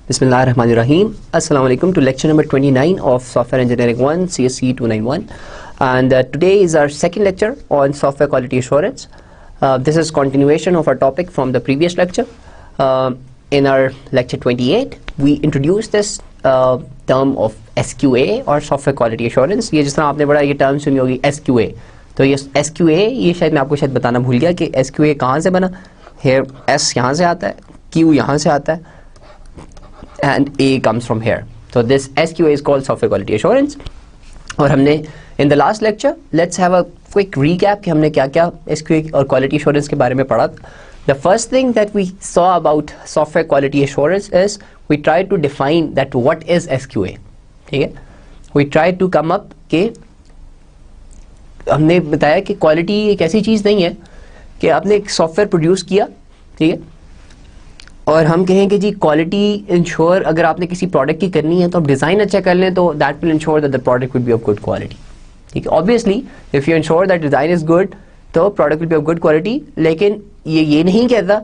Bismillahirrahmanirrahim. Assalamu alaikum to lecture number 29 of Software Engineering 1 CSE 291, and today is our second lecture on software quality assurance. This is continuation of our topic from the previous lecture. In our lecture 28 we introduced this term of SQA or software quality assurance. ये जिस तरह आपने बड़ा ये term सुनी होगी SQA, तो ये SQA ये शायद मैं आपको शायद बताना भूल गया कि SQA कहाँ से बना. Here S यहाँ से आता है, Q यहाँ से आता है, and A comes from here. So this SQA is called software quality assurance. और हमने in the last lecture, let's have a quick recap कि हमने क्या क्या SQA और quality assurance के बारे में पढ़ा. The first thing that we saw about software quality assurance is we tried to define that what is SQA. ठीक है, we tried to come up कि हमने बताया कि quality एक ऐसी चीज़ नहीं है कि आपने एक सॉफ्टवेयर प्रोड्यूस किया, ठीक है, और हम कहें कि जी क्वालिटी इंश्योर अगर आपने किसी प्रोडक्ट की करनी है तो आप डिज़ाइन अच्छा कर लें तो that will ensure that the product will be of good quality. ठीक है, obviously if you ensure that design is good तो product will be of good quality. लेकिन ये नहीं कहता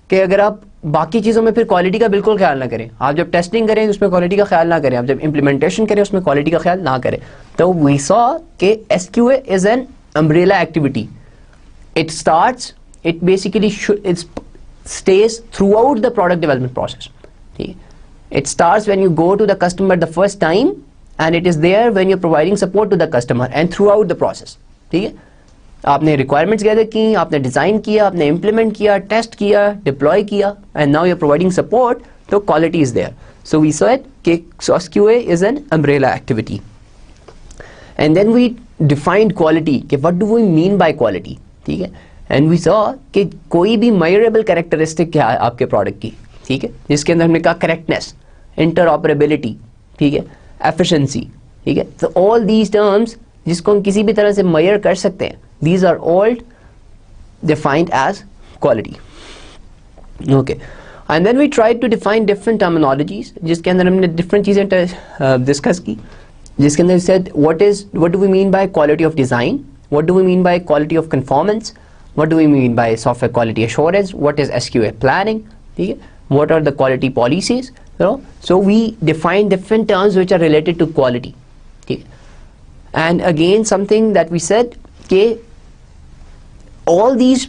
कि अगर आप बाकी चीज़ों में फिर क्वालिटी का बिल्कुल ख्याल ना करें, आप जब टेस्टिंग करें उसमें क्वालिटी का ख्याल ना करें, आप जब इम्प्लीमेंटेशन करें उसमें क्वालिटी का ख्याल ना करें. तो वी सॉ कि SQA is an umbrella activity. It starts, it basically it stays throughout the product development process. It starts when you go to the customer the first time, and it is there when you're providing support to the customer and throughout the process. ठीक है, आपने requirements gather की, आपने design किया, आपने implement किया, test किया, deploy किया, and now you're providing support, तो quality is there. So we said कि SQA is an umbrella activity. And then we defined quality, कि what do we mean by quality. ठीक है, एंड वी सॉ कि कोई भी measurable characteristic क्या है आपके प्रोडक्ट की, ठीक है, जिसके अंदर हमने कहा करेक्टनेस, इंटरऑपरेबिलिटी, ठीक है, एफिशिएंसी, ठीक है, तो ऑल दीज टर्म्स जिसको हम किसी भी तरह से मेजर कर सकते हैं, these are all defined as quality. Okay, and then we tried to define different terminologies जिसके अंदर हमने डिफरेंट चीज़ें डिस्कस की, जिसके अंदर said what do we mean by quality of design, what do we mean by quality of conformance, what do we mean by software quality assurance, what is SQA planning, what are the quality policies, you know. So we define different terms which are related to quality. And again something that we said, okay, all these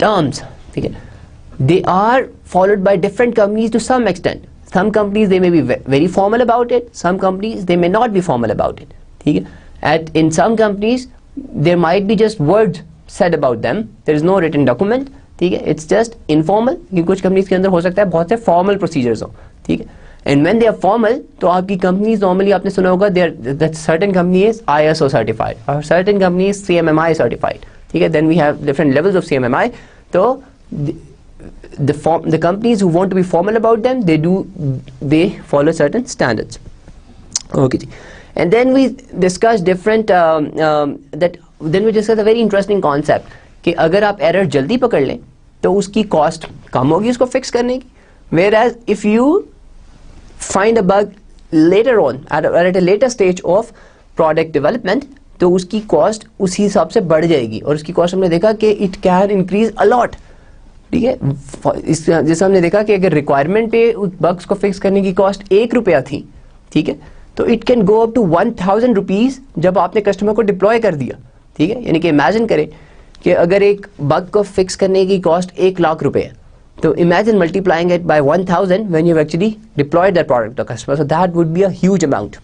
terms, they are followed by different companies to some extent. Some companies they may be very formal about it, some companies they may not be formal about it. In some companies there might be just words said about them, there is no written document, ठीक है, it's just informal. कुछ companies के अंदर हो सकता है बहुत से formal procedures हो, ठीक है, and when they are formal तो आपकी companies normally आपने सुना होगा that certain company is ISO certified or certain company is CMMI certified, ठीक है, then we have different levels of CMMI. तो the companies who want to be formal about them, they follow certain standards. Okay, and then we discussed different then we discussed a very interesting concept कि अगर आप error जल्दी पकड़ लें तो उसकी cost कम होगी उसको फिक्स करने की, whereas if you find a bug later on at a later stage of product development तो उसकी कॉस्ट उसी हिसाब से बढ़ जाएगी. और उसकी कॉस्ट हमने देखा कि it can increase a lot. ठीक है, जैसे हमने देखा कि अगर रिक्वायरमेंट पे बग्स को फिक्स करने की कॉस्ट ₹1 थी, ठीक है, तो it can go up to 1000 rupees जब आपने कस्टमर को डिप्लॉय कर दिया. ठीक है, यानी कि इमेजिन करें कि अगर एक बग को फिक्स करने की कॉस्ट ₹1,00,000 है, तो imagine multiplying it by 1000 when you actually deployed that product to customer, so that would be a huge amount.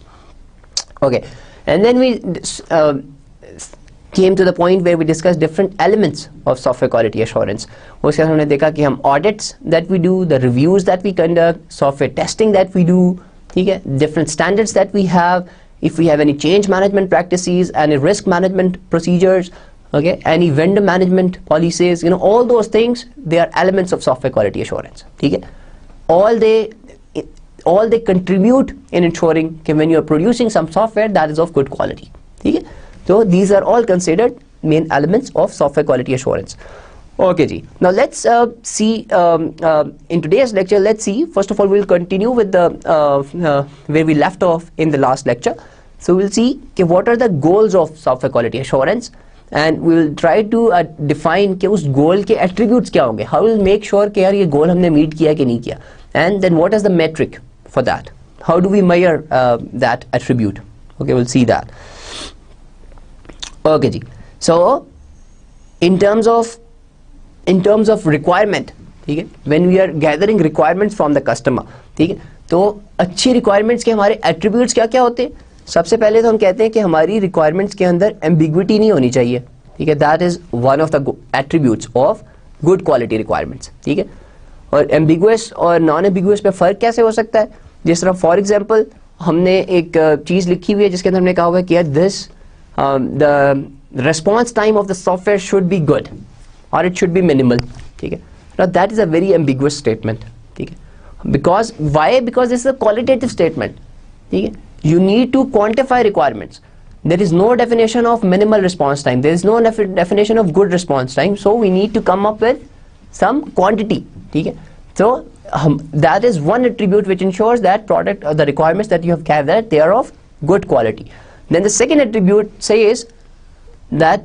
Okay, and then we came to the point where we discussed different elements of software quality assurance. उसके बाद हमने देखा कि हम audits that we do, the reviews that we conduct, software testing that we do, ठीक है, different standards that we have, if we have any change management practices, any risk management procedures, okay, any vendor management policies, you know, all those things, they are elements of software quality assurance. ठीक है, all they contribute in ensuring कि when you are producing some software that is of good quality. ठीक है, so these are all considered main elements of software quality assurance. Okay ji, now let's see in today's lecture, let's see, first of all we'll continue with the where we left off in the last lecture. So we'll see what are the goals of software quality assurance, and we will try to define कि उस गोल के attributes क्या होंगे, how will make sure कि यार ये गोल हमने meet किया कि नहीं किया, and then what is the metric for that, how do we measure that attribute. Okay, will see that. Okay जी, so in terms of requirement, ठीक है, when we are gathering requirements from the customer, ठीक है, तो अच्छी requirements के हमारे attributes क्या क्या होते हैं. सबसे पहले तो हम कहते हैं कि हमारी requirements के अंदर ambiguity नहीं होनी चाहिए, ठीक है, that is one of the attributes of good quality requirements, ठीक है. और ambiguous और non ambiguous पे फ़र्क कैसे हो सकता है. जिस तरह फॉर एग्जाम्पल हमने एक चीज़ लिखी हुई है जिसके अंदर हमने कहा हुआ है कि यार this the response time of the software should be good or it should be minimal, ठीक है. Now that is a very ambiguous statement, ठीक है, because why, because this is a qualitative statement, ठीक है. You need to quantify requirements. There is no definition of minimal response time, there is no definition of good response time, so we need to come up with some quantity, ठीक है. So that is one attribute which ensures that product or the requirements that you have gathered, they are of good quality. Then the second attribute says that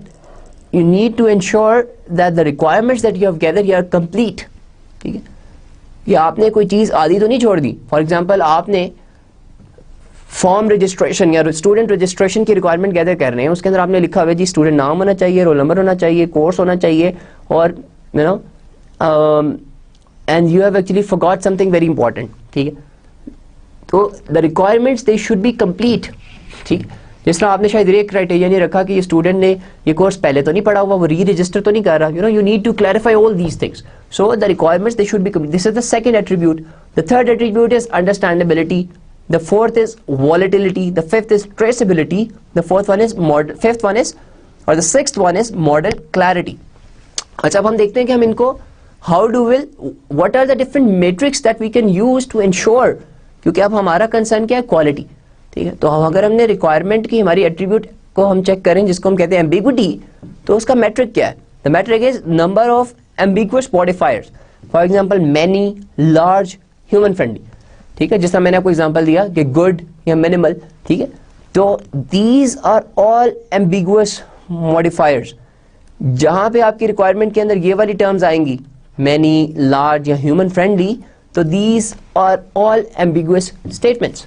you need to ensure that the requirements that you have gathered here are complete, ठीक है. ये आपने कोई चीज़ आधी तो नहीं छोड़ दी. For example आपने फॉर्म रजिस्ट्रेशन या स्टूडेंट रजिस्ट्रेशन की रिक्वायरमेंट गैदर कर रहे हैं, उसके अंदर आपने लिखा हुआ है जी स्टूडेंट नाम होना चाहिए, रोल नंबर होना चाहिए, कोर्स होना चाहिए, और you no and you have actually forgot something very important, ठीक है. तो the requirements they should be complete, ठीक. जिस तरह आपने शायद एक क्राइटेरिया नहीं रखा कि ये स्टूडेंट ने ये कोर्स पहले तो नहीं पढ़ा हुआ, वो री रजिस्टर तो नहीं कर रहा, you need to clarify all these things. So the requirements they should be complete. This is the second attribute. The third attribute is understandability. The fourth is volatility. The fifth is traceability. The sixth one is model clarity. अच्छा, अब हम देखते हैं कि हम इनको how do will what are the different metrics that we can use to ensure, क्योंकि अब हमारा कंसर्न क्या है, क्वालिटी, ठीक है. तो अगर हमने रिक्वायरमेंट की हमारी एट्रीब्यूट को हम चेक करें जिसको हम कहते हैं एम्बिग्विटी, तो उसका मेट्रिक क्या है. The metric is number of ambiguous modifiers. For example many, large, human friendly, ठीक है. जिस तरह मैंने आपको एग्जांपल दिया कि गुड या मिनिमल, ठीक है. तो दीज आर ऑल एम्बिग्वियस मॉडिफायर्स. जहां पे आपकी रिक्वायरमेंट के अंदर ये वाली टर्म्स आएंगी, मैनी, लार्ज या ह्यूमन फ्रेंडली, तो दीज आर ऑल एम्बिग्वियस स्टेटमेंट्स,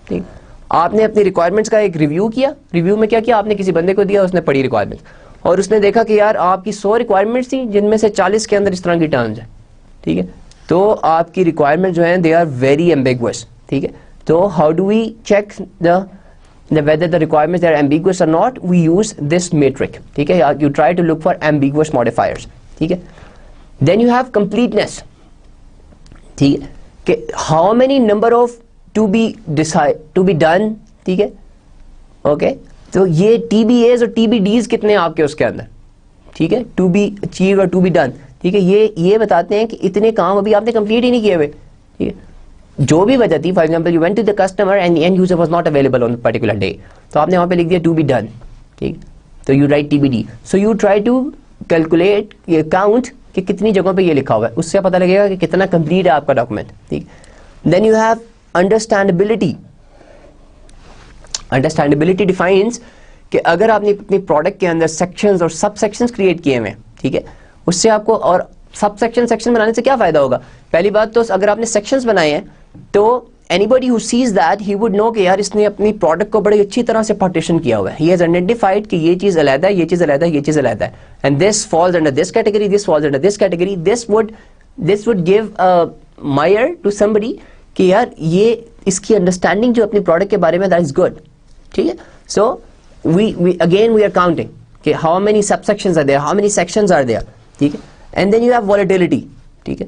ठीक. आपने अपनी रिक्वायरमेंट्स का एक रिव्यू किया. रिव्यू में क्या किया, आपने किसी बंदे को दिया, उसने पढ़ी रिक्वायरमेंट्स और उसने देखा कि यार आपकी 100 रिक्वायरमेंट्स थी जिनमें से 40 के अंदर इस तरह की टर्म्स है, ठीक है. तो आपकी रिक्वायरमेंट जो है दे आर वेरी एम्बिग्वियस, ठीक है. तो how do we check the whether the requirements are ambiguous or not, we use this metric, ठीक है. You try to look for ambiguous modifiers, ठीक है. Then you have completeness, ठीक है, कि how many number of to be done, ठीक है. Okay, तो ये TBAs और TBDs कितने हैं आपके उसके अंदर, ठीक है. to be achieved और to be done, ठीक है. ये बताते हैं कि इतने काम अभी आपने कंप्लीट ही नहीं किए हुए, ठीक है. जो भी वजह थी, for example you went to the customer and end user was not available on particular day, तो आपने वहाँ पे लिख दिया टू बी डन, ठीक. तो you write TBD. So you try to calculate, ये काउंट कि कितनी जगहों पे ये लिखा हुआ है, उससे पता लगेगा कि कितना कंप्लीट है आपका डॉक्यूमेंट, ठीक. Then you have understandability. Understandability defines कि अगर आपने अपनी प्रोडक्ट के अंदर सेक्शंस और सब सेक्शंस क्रिएट किए हुए हैं, ठीक है, उससे आपको, और सब सेक्शन बनाने से क्या फायदा होगा. पहली बात तो अगर आपने सेक्शंस बनाए हैं तो anybody who seize that he would know कि यार इसने अपनी प्रोडक्ट को बड़ी अच्छी तरह से पार्टीशन किया हुआ है. ही हैज आइडेंटिफाइड कि ये चीज अलग है, ये चीज अलग है, ये चीज अलग है, and this falls under this category, this falls under this category. This would give a Mayar to somebody कि यार ये इसकी अंडरस्टैंडिंग जो अपनी प्रोडक्ट के बारे में, दैट इज गुड, ठीक है. सो वी आर काउंटिंग कि how many sub sections are there, how many sections are there, ठीक है. And then you have volatility, ठीक है.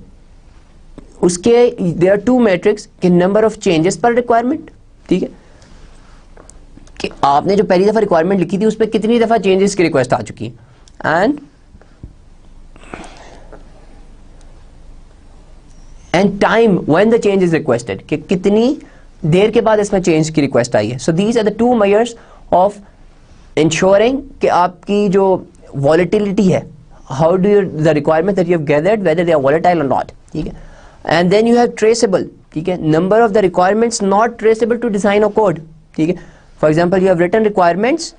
उसके देयर आर टू मैट्रिक्स कि नंबर ऑफ चेंजेस पर रिक्वायरमेंट, ठीक है, कि आपने जो पहली दफा रिक्वायरमेंट लिखी थी उस पर कितनी दफा चेंजेस की रिक्वेस्ट आ चुकी है, and time when the change is requested, कि कितनी देर के बाद इसमें चेंज की रिक्वेस्ट आई है. So these are the two measures of ensuring कि आपकी जो वॉलेटिलिटी है, how do the requirements that you have gathered whether they are volatile or not, ठीक है. And then you have traceable, ठीक है, number of the requirements not traceable to design or code, ठीक है. For example, you have written requirements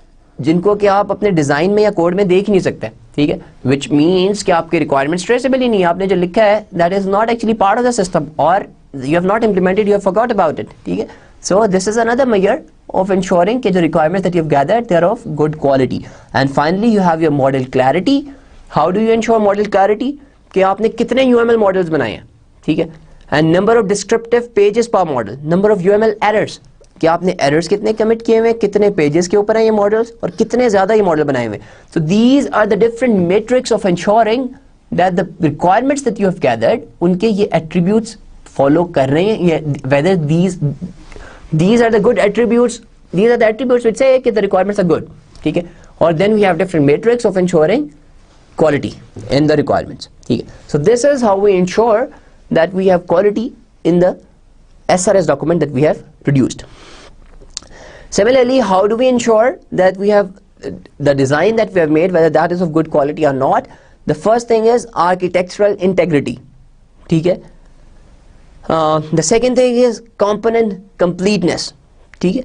जिनको कि आप अपने डिजाइन में या कोड में देख ही नहीं सकते, ठीक है, विच मीन्स कि आपके रिक्वायरमेंट्स ट्रेसेबल ही नहीं है, आपने जो लिखा है that is not actually part of the system और you have not implemented, you have forgot about it, ठीक है. So this is another measure of ensuring कि जो requirements that you've gathered they are of good quality. And finally you have your model clarity. How do you ensure model clarity? कि आपने कितने UML models बनाए हैं, ठीक है, and number of descriptive pages per model, number of UML errors, कि आपने errors कितने commit किए हुए, कितने pages के ऊपर हैं ये models और कितने ज़्यादा ये model बनाए हुए. So these are the different metrics of ensuring that the requirements that you have gathered उनके ये attributes follow कर रहे हैं, whether these are the good attributes, these are the attributes which say that the requirements are good, ठीक है. और then we have different metrics of ensuring quality in the requirements, ठीक है. So this is how we ensure that we have quality in the SRS document that we have produced. Similarly, how do we ensure that we have the design that we have made, whether that is of good quality or not? The first thing is architectural integrity, ठीक है. The second thing is component completeness, ठीक है.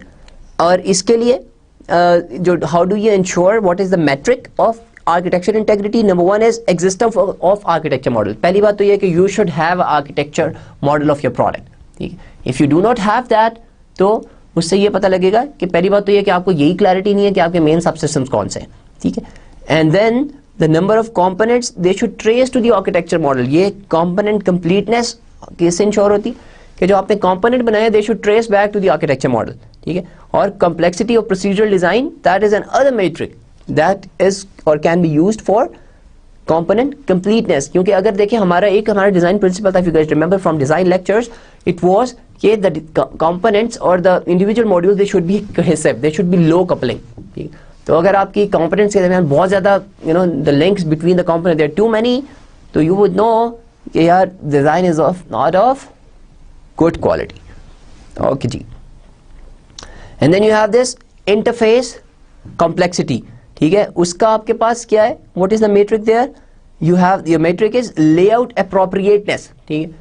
और इसके लिए जो how do you ensure, what is the metric of architecture integrity? Number one is existence of architecture model. पहली बात तो ये कि you should have architecture model of your product, ठीक है. If you do not have that, तो उससे ये पता लगेगा कि पहली बात तो ये कि आपको यही clarity नहीं है कि आपके main subsystems कौन से हैं, ठीक है. And then the number of components they should trace to the architecture model. ये component completeness किससे इंश्योर होती कि जो आपने कंपोनेंट बनाए they should trace back to the architecture model, ठीक है. और complexity of procedural design that is another metric that is और can be used for component completeness. क्योंकि अगर देखें हमारा डिजाइन प्रिंसिपल था, if you guys remember from design lectures, it was कि द कंपोनेंट्स और the individual modules they should be cohesive, they should B low coupling, ठीक है. तो अगर आपकी कंपोनेंट्स के दरमियान बहुत ज्यादा the links between the component there too many, तो यू वुड नो कि यार design is of not of good quality. Okay जी. And then you have this interface complexity, ठीक है. उसका आपके पास क्या है, what is the metric there? You have your metric is layout appropriateness, ठीक है.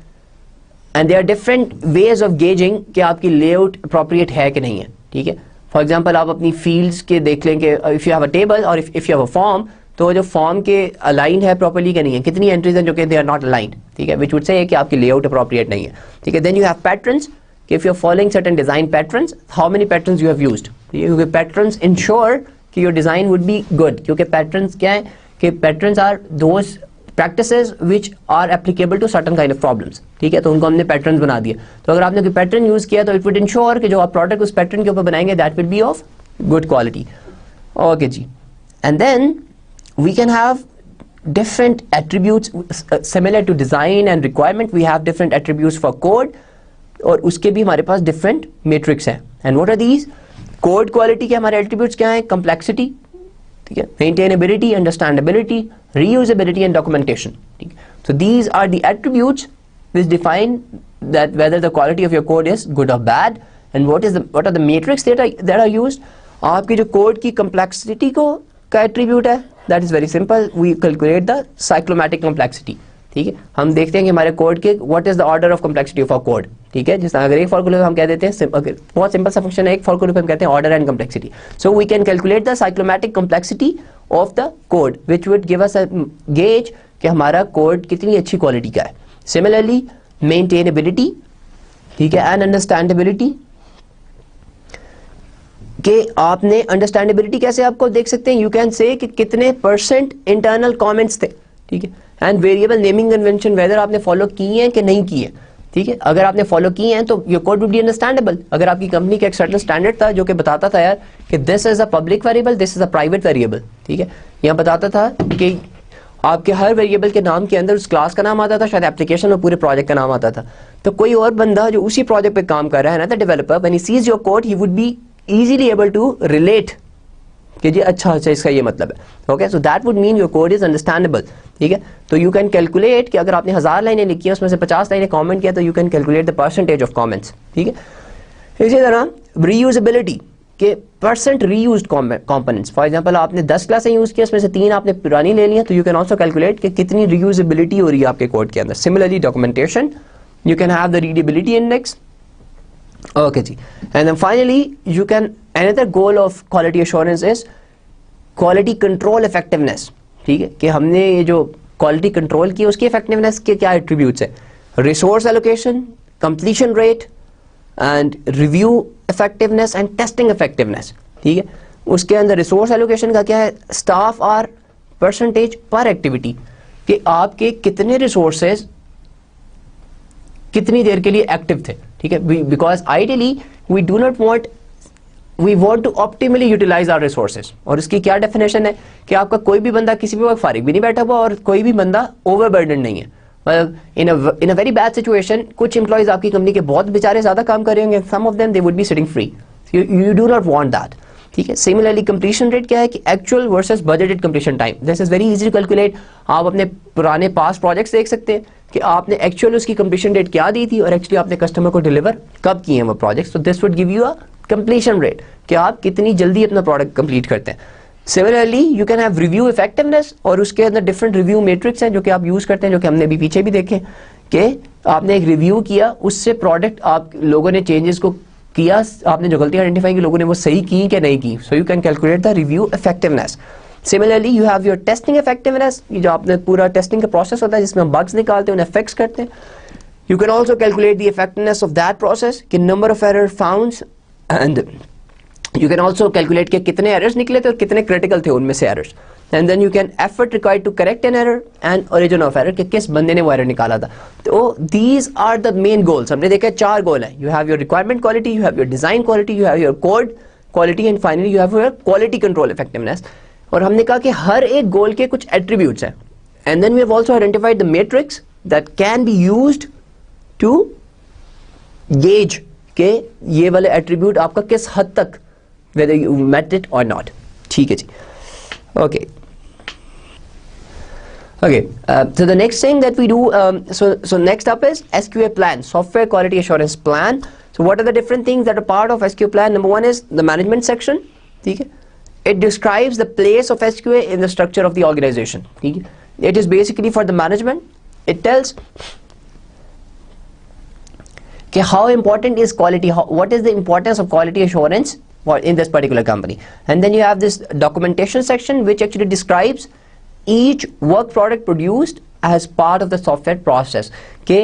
And there are different ways of gauging कि आपकी लेआउट अप्रोप्रिएट है कि नहीं है, ठीक है. फॉर एग्जाम्पल आप अपनी फील्ड्स के देख लें कि if you have a table और if you have a form, तो जो फॉर्म के अलाइन है प्रॉपर्ली कि नहीं है, कितनी एंट्रीज हैं जो कि दे आर नॉट अलाइंड, ठीक है, विच वुड से कि आपकी लेआउट अप्रोप्रिएट नहीं है, ठीक है. देन यू हैव पैटर्न्स कि if you are following certain design patterns, how many patterns you have used, क्योंकि पैटर्न्स इंश्योर कि your design would be good. क्योंकि पैटर्न्स क्या है कि patterns are those practices which are applicable to certain kind of problems, ठीक है. तो उनको हमने पैटर्न्स बना दिए. तो अगर आपने कोई पैटर्न यूज किया तो इट वुड इंश्योर कि जो आप प्रोडक्ट उस पैटर्न के ऊपर बनाएंगे that will be of good quality. Okay जी. And then we can have different attributes similar to design and requirement. We have different attributes for code और उसके भी हमारे पास different matrix हैं. And what are these? Code quality के हमारे attributes क्या हैं? Complexity, ठीक है, maintainability, understandability, reusability and documentation, ठीक है. So these are the attributes which define that whether the quality of your code is good or bad. And what are the matrix that are used? आपकी जो code की complexity का attribute है, that is very simple. We calculate the cyclomatic complexity, ठीक है. हम देखते हैं कि हमारे कोड के what is the order of complexity of our code, ठीक है. जिस अगर एक फॉर्मूले हम कह देते हैं बहुत सिंपल सा फंक्शन है, एक फॉर्मूले पे हम कहते हैं order and complexity. So we can calculate the cyclomatic complexity of the code which would give us a gauge कि हमारा कोड कितनी अच्छी क्वालिटी का है. Similarly maintainability, ठीक है, and understandability कि आपने अंडरस्टैंडेबिलिटी कैसे आपको देख सकते हैं. यू कैन से कि कितने परसेंट इंटरनल कमेंट्स थे, ठीक है. And variable naming convention whether आपने फॉलो किए हैं कि नहीं किए, ठीक है. अगर आपने फॉलो किए हैं तो your code would be understandable. अगर आपकी कंपनी का एक सर्टेन स्टैंडर्ड था जो कि बताता था यार कि this is a public variable, this is a private variable, ठीक है. यहाँ बताता था कि आपके हर वेरिएबल के नाम के अंदर उस क्लास का नाम आता था, शायद एप्लीकेशन में पूरे प्रोजेक्ट का नाम आता था. तो कोई और बंदा जो उसी प्रोजेक्ट पे काम कर रहा है ना, the developer, when he sees your code he would B easily able to relate कि जी अच्छा इसका ये मतलब है. Okay, so that would mean your code is understandable, ठीक है. तो यू कैन कैलकुलेट कि अगर आपने 1000 लाइनें लिखी हैं उसमें से 50 लाइनें कमेंट किया तो you can calculate the percentage of comments, ठीक है. इसी तरह रीयूजेबिलिटी के percent reused components. For example आपने 10 क्लासें यूज की, उसमें से 3 आपने पुरानी ले ली, तो यू कैन ऑल्सो कैलकुलेट कि कितनी रीयूजेबिलिटी हो रही है आपके कोड के अंदर. Similarly documentation, you can have the readability index. Okay, जी. And then finally, you can, another goal of quality assurance is quality control effectiveness, ठीक है, कि हमने ये जो क्वालिटी कंट्रोल की उसकी इफेक्टिवनेस के क्या एट्रीब्यूट्स है, resource allocation, completion rate and review effectiveness and testing effectiveness, ठीक है। उसके अंदर रिसोर्स एलोकेशन का क्या है, स्टाफ आर परसेंटेज पर एक्टिविटी, कि आपके कितने रिसोर्सेज कितनी देर के लिए एक्टिव थे, ठीक है, because ideally we want to optimally utilise our resources. और इसकी क्या डेफिनेशन है कि आपका कोई भी बंदा किसी भी वक्त फारिग भी नहीं बैठा हुआ और कोई भी बंदा ओवरबर्डन नहीं है। मतलब in a very bad situation कुछ एम्प्लॉइज आपकी कंपनी के बहुत बेचारे ज्यादा काम कर रहे होंगे, some of them they would be sitting free, you do not want that, ठीक है। सिमिलरली कंप्लीशन रेट क्या है कि actual versus budgeted completion time, this is very easy to calculate. आप अपने पुराने पास्ट प्रोजेक्ट्स देख सकते हैं कि आपने एक्चुअल उसकी कंप्लीशन डेट क्या दी थी और एक्चुअली आपने कस्टमर को डिलीवर कब किए हैं वो प्रोजेक्ट्स, तो this would give you a completion rate कि आप कितनी जल्दी अपना प्रोडक्ट कंप्लीट करते हैं। Similarly you can have review effectiveness, और उसके अंदर डिफरेंट रिव्यू मैट्रिक्स हैं जो कि आप यूज करते हैं, जो कि हमने अभी पीछे भी देखे कि आपने एक रिव्यू किया, उससे प्रोडक्ट आप लोगों ने चेंजेस को किया, आपने जो गलती आइडेंटिफाई की लोगों ने वो सही की कि नहीं की, सो you can calculate the review effectiveness. Similarly you have your testing effectiveness, जो आपने पूरा टेस्टिंग का प्रोसेस होता है जिसमें हम बग्स निकालते हैं, उन्हें फिक्स करते हैं। You can also calculate the effectiveness of that process कि number of error found, and you can also calculate कि कितने एरर्स निकले थे और कितने क्रिटिकल थे उनमें से errors, and then you can effort required to correct an error and origin of error कि किस बंदे ने वो एरर निकाला था। तो these are the main goals. हमने देखा 4 गोल है, you have your requirement quality, you have your design quality, you have your code quality and finally you have your quality control effectiveness. और हमने कहा कि हर एक गोल के कुछ एट्रीब्यूट्स हैं, and then we have also identified the metrics that can be used to gauge के ये वाले एट्रीब्यूट आपका किस हद तक whether you met it or not, ठीक है जी। Okay. So the next thing that we do, so next up is SQA plan, software quality assurance plan. So what are the different things that are part of SQA plan? Number one is the management section, ठीक है, it describes the place of SQA in the structure of the organization, ठीक है, it is basically for the management. It tells कि how important is quality, what is the importance of quality assurance in this particular company. And then you have this documentation section which actually describes each work product produced as part of the software process. के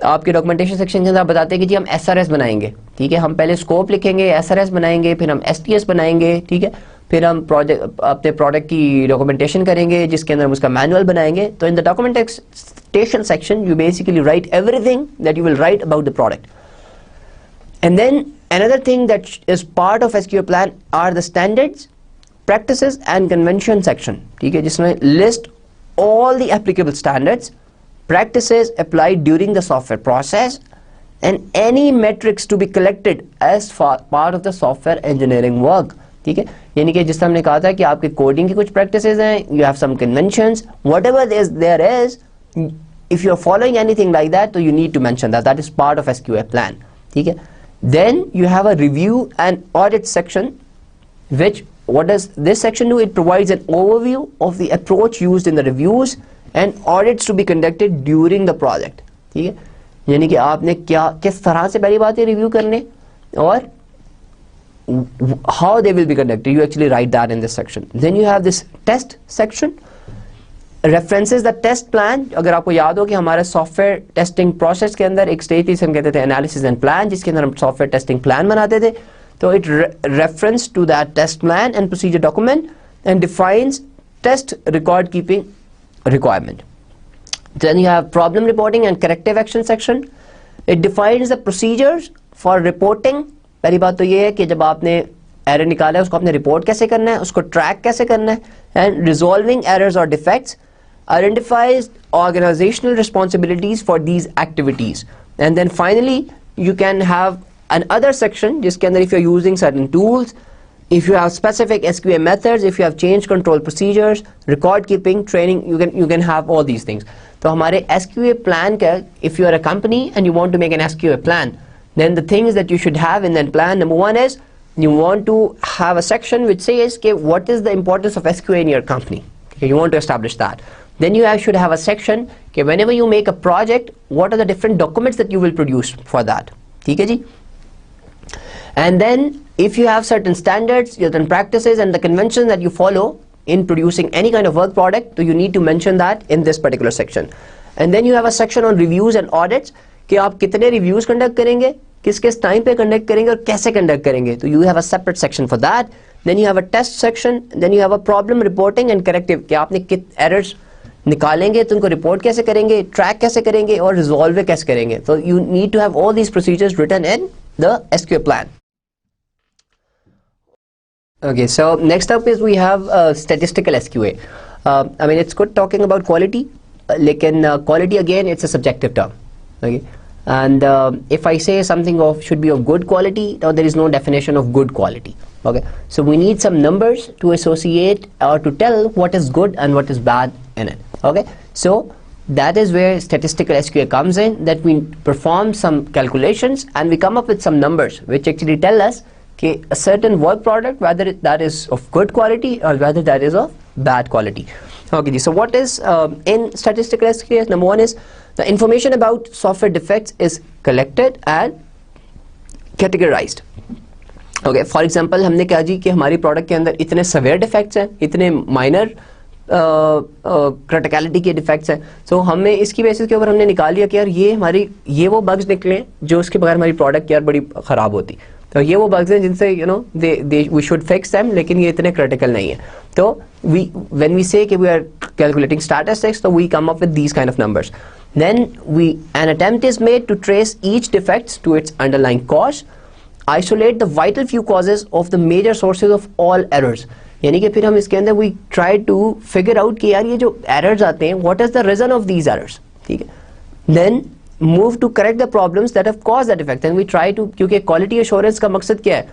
आपके documentation section के अंदर आप बताते हैं कि जी हम SRS बनाएंगे, ठीक है, हम पहले स्कोप लिखेंगे, SRS बनाएंगे, फिर हम STS बनाएंगे, ठीक है, फिर हम प्रोजेक्ट अपने प्रोडक्ट की डॉक्यूमेंटेशन करेंगे जिसके अंदर हम उसका मैनुअल बनाएंगे। तो in the documentation section you basically right everything that you will write about the product. And then another thing that is part of SQA plan are the standards, practices and convention section, ठीक है, जिसमें list all the applicable standards, practices applied during the software process and any metrics to be collected as part of the software engineering work, ठीक है। यानी कि जिस तरह हमने कहा था कि आपके कोडिंग की कुछ practices हैं, you have some conventions, whatever there is, if you are following anything like that, so you need to mention that is part of SQA plan, ठीक है। Then you have a review and audit section, which what does this section do? It provides an overview of the approach used in the reviews and audits to be conducted during the project, ठीक है, यानी कि आपने क्या किस तरह से पहली बात है रिव्यू करने और how they will be conducted, you actually write that in this section. Then you have this test section, references the test plan. अगर आपको याद हो कि हमारे सॉफ्टवेयर टेस्टिंग प्रोसेस के अंदर एक स्टेज थी हम कहते थे एनालिसिस एंड प्लान, जिसके अंदर हम सॉफ्टवेयर टेस्टिंग प्लान बनाते थे, तो it reference to that test plan and procedure document and defines test record keeping requirement. Then you have problem reporting and corrective action section. It defines the procedures for reporting. पहली बात तो ये है कि जब आपने एरर निकाला है उसको आपने रिपोर्ट कैसे करना है, उसको ट्रैक कैसे करना है, एंड रिजॉल्विंग एरर्स और defects, identifies organizational responsibilities for these activities. And then finally you can have another section जिसके अंदर if you're using certain tools, if you have specific SQA methods, if you have change control procedures, record keeping, training, you can have all these things. तो हमारे SQA plan का, if you are a company and you want to make an SQA plan, then the things that you should have in that plan, number one is you want to have a section which says okay, what is the importance of SQA in your company. Okay, you want to establish that. Then you should have a section okay, whenever you make a project, what are the different documents that you will produce for that, ठीक है जी. And then if you have certain standards, certain practices and the conventions that you follow, in producing any kind of work product, so you need to mention that in this particular section. And then you have a section on reviews and audits कि आप कितने reviews conduct करेंगे, किस किस time पे conduct करेंगे और कैसे conduct करेंगे, तो you have a separate section for that. Then you have a test section, then you have a problem reporting and corrective कि आपने कितने errors निकालेंगे तो उनको report कैसे करेंगे, track कैसे करेंगे और resolve कैसे करेंगे. So you need to have all these procedures written in the SQA plan. Okay, so next up is we have statistical SQA. I mean, it's good talking about quality, lekin quality again, it's a subjective term. Okay, and if I say something should be of good quality, now there is no definition of good quality. Okay, so we need some numbers to associate or to tell what is good and what is bad in it. Okay, so that is where statistical SQA comes in, that we perform some calculations and we come up with some numbers which actually tell us a certain work product, whether that is of good quality or whether that is of bad quality. Okay, so what is in statistical SQA? Number one is the information about software defects is collected and categorized. Okay, for example, हमने कहा जी कि हमारी product के अंदर इतने severe defects हैं, इतने minor criticality के defects हैं, so हमें इसकी बेसिस के ऊपर हमने निकाल लिया कि यार ये वो bugs निकले जो उसके बगैर हमारी प्रोडक्ट यार बड़ी खराब होती. तो ये वो bugs हैं जिनसे we should fix them, लेकिन ये इतने critical नहीं है. तो when we say कि we are calculating statistics, so we come up with these kind of numbers. Then an attempt is made to trace each defect to its underlying cause, isolate the vital few causes of the major sources of all errors. यानी कि फिर हम इसके अंदर we try to figure out कि यार ये जो errors आते हैं, what is the reason of these errors, ठीक है. Then move to correct the problems that have caused that defect, and we try to, क्योंकि quality assurance का मकसद क्या है,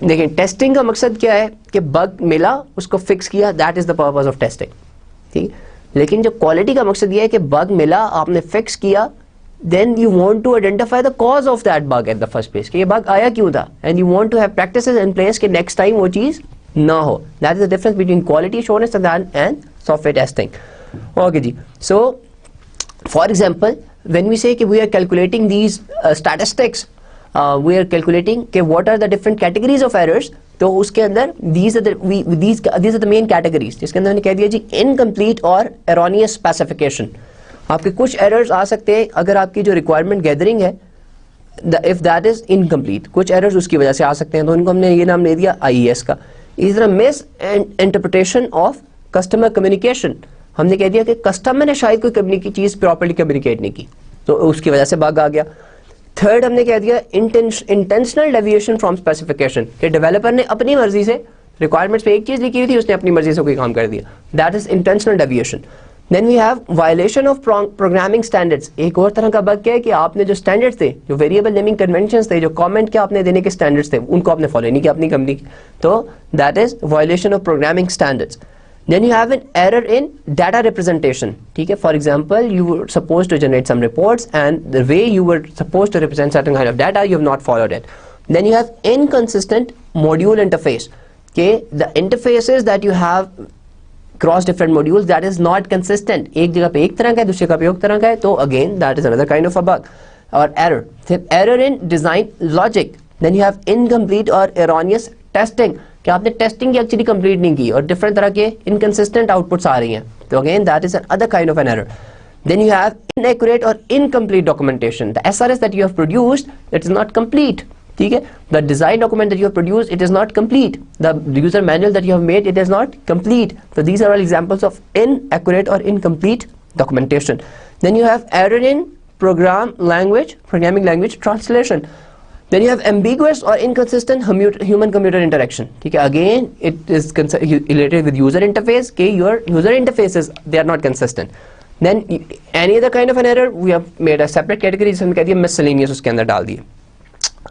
देखिए टेस्टिंग का मकसद क्या है कि बग मिला उसको फिक्स किया, that is the purpose of testing, ठीक. लेकिन जो क्वालिटी का मकसद ये है कि बग मिला आपने फिक्स किया, then you want to identify the cause of that bug at the first place कि ये बग आया क्यों था, and you want to have practices in place कि नेक्स्ट टाइम वो चीज ना हो. That is the difference between quality assurance and software testing. Okay जी, so for example when we say कि we are calculating these statistics, we are calculating कि what are the different categories of errors, तो उसके अंदर these are the main categories, जिसके अंदर मैंने कह दिया जी incomplete और erroneous specification. आपके कुछ errors आ सकते हैं अगर आपकी जो requirement gathering है if that is incomplete, कुछ errors उसकी वजह से आ सकते हैं, तो उनको हमने ये नाम दे दिया IES का. इस तरह misinterpretation of customer communication, हमने कह दिया कि कस्टमर ने शायद कोई चीज प्रॉपर्ली कम्युनिकेट नहीं की तो उसकी वजह से बग आ गया. थर्ड हमने कह दिया इंटेंशनल डेविएशन फ्रॉम स्पेसिफिकेशन, कि डेवलपर ने अपनी मर्जी से रिक्वायरमेंट्स पे एक चीज लिखी हुई थी, उसने अपनी मर्जी से कोई काम कर दिया, that is intentional deviation. Then we have violation of programming standards. एक और तरह का बग क्या है कि आपने जो स्टैंडर्ड्स थे, जो वेरिएबल नेमिंग कन्वेंशंस थे, जो कमेंट के आपने देने के स्टैंडर्ड्स थे, उनको आपने फॉलो नहीं किया अपनी कंपनी की, तो that is violation of programming standards. Then you have an error in data representation. ठीक है, for example, you were supposed to generate some reports and the way you were supposed to represent certain kind of data, you have not followed it. Then you have inconsistent module interface. Okay, the interfaces that you have cross different modules, that is not consistent. एक जगह पे एक तरह का है, दूसरी जगह पे एक तरह का है, तो again that is another kind of a bug or error. Then error in design logic. Then you have incomplete or erroneous testing, कि आपने टेस्टिंग की एक्चुअली कंप्लीट नहीं की और डिफरेंट तरह के इनकंसिस्टेंट आउटपुट्स आ रही हैं, तो again that is other kind of an error. Then you have inaccurate और incomplete documentation. The SRS that you have produced that is not complete, ठीक है. The design document that you have produced it is not complete. The user manual that you have made it is not complete. So these are all examples of inaccurate or incomplete documentation. Then you have error in programming language translation. Then you have ambiguous or inconsistent human-computer interaction. ठीक है, again it is related with user interface. कि your user interfaces they are not consistent. Then any other kind of an error we have made a separate category, जिसमें कह दिया miscellaneous उसके अंदर डाल दिए.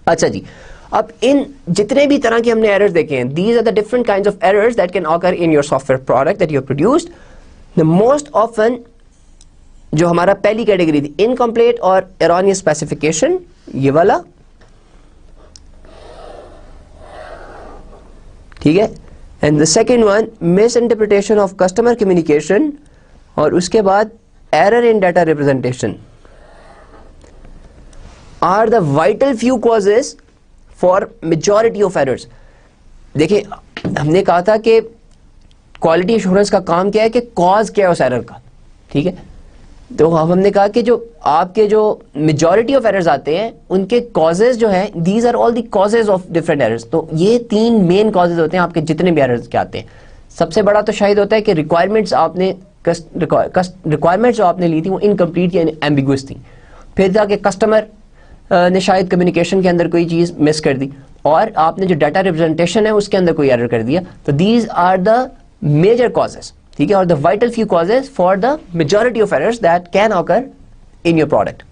अच्छा जी, अब इन जितने भी तरह के हमने errors देखे हैं, these are the different kinds of errors that can occur in your software product that you have produced. The most often जो हमारा पहली कैटेगरी थी incomplete और erroneous specification, ये वाला, ठीक है. And the second one misinterpretation of customer communication, और उसके बाद error in data representation are the vital few causes for majority of errors. देखिए हमने कहा था कि क्वालिटी एश्योरेंस का काम क्या है कि कॉज क्या है उस एरर का, ठीक है। तो हमने कहा कि जो आपके जो मेजॉरिटी ऑफ एरर्स आते हैं उनके कॉजेज जो है, these are all the causes of different errors. तो ये 3 मेन कॉजेज होते हैं आपके जितने भी एरर्स के आते हैं। सबसे बड़ा तो शायद होता है कि रिक्वायरमेंट्स जो आपने ली थी वो इनकम्प्लीट या एम्बिगुअस थी। फिर था कि कस्टमर ने शायद कम्युनिकेशन के अंदर कोई चीज़ मिस कर दी, और आपने जो डाटा रिप्रेजेंटेशन है उसके अंदर कोई एरर कर दिया। तो these are the major causes, ठीक है, और the vital few causes for the majority of errors that can occur in your product.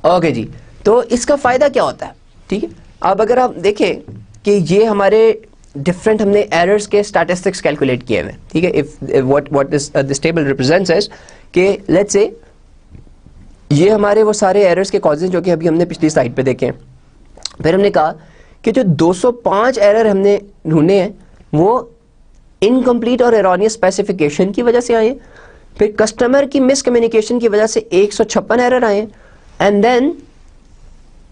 Okay जी, तो इसका फायदा क्या होता है, ठीक है। अब अगर आप देखें कि ये हमारे डिफरेंट हमने एरर्स के स्टैटिस्टिक्स कैलकुलेट किए हुए, ठीक है। If what this table represents is कि लेट्स से ये हमारे वो सारे एरर्स के कॉजेज जो कि अभी हमने पिछली स्लाइड पे देखे हैं। फिर हमने कहा कि जो 205 एरर हमने ढूंढे हैं वो इनकम्प्लीट और एरोनियस स्पेसिफिकेशन की वजह से आए। फिर कस्टमर की मिसकम्युनिकेशन की वजह से 156 एरर आए, एंड देन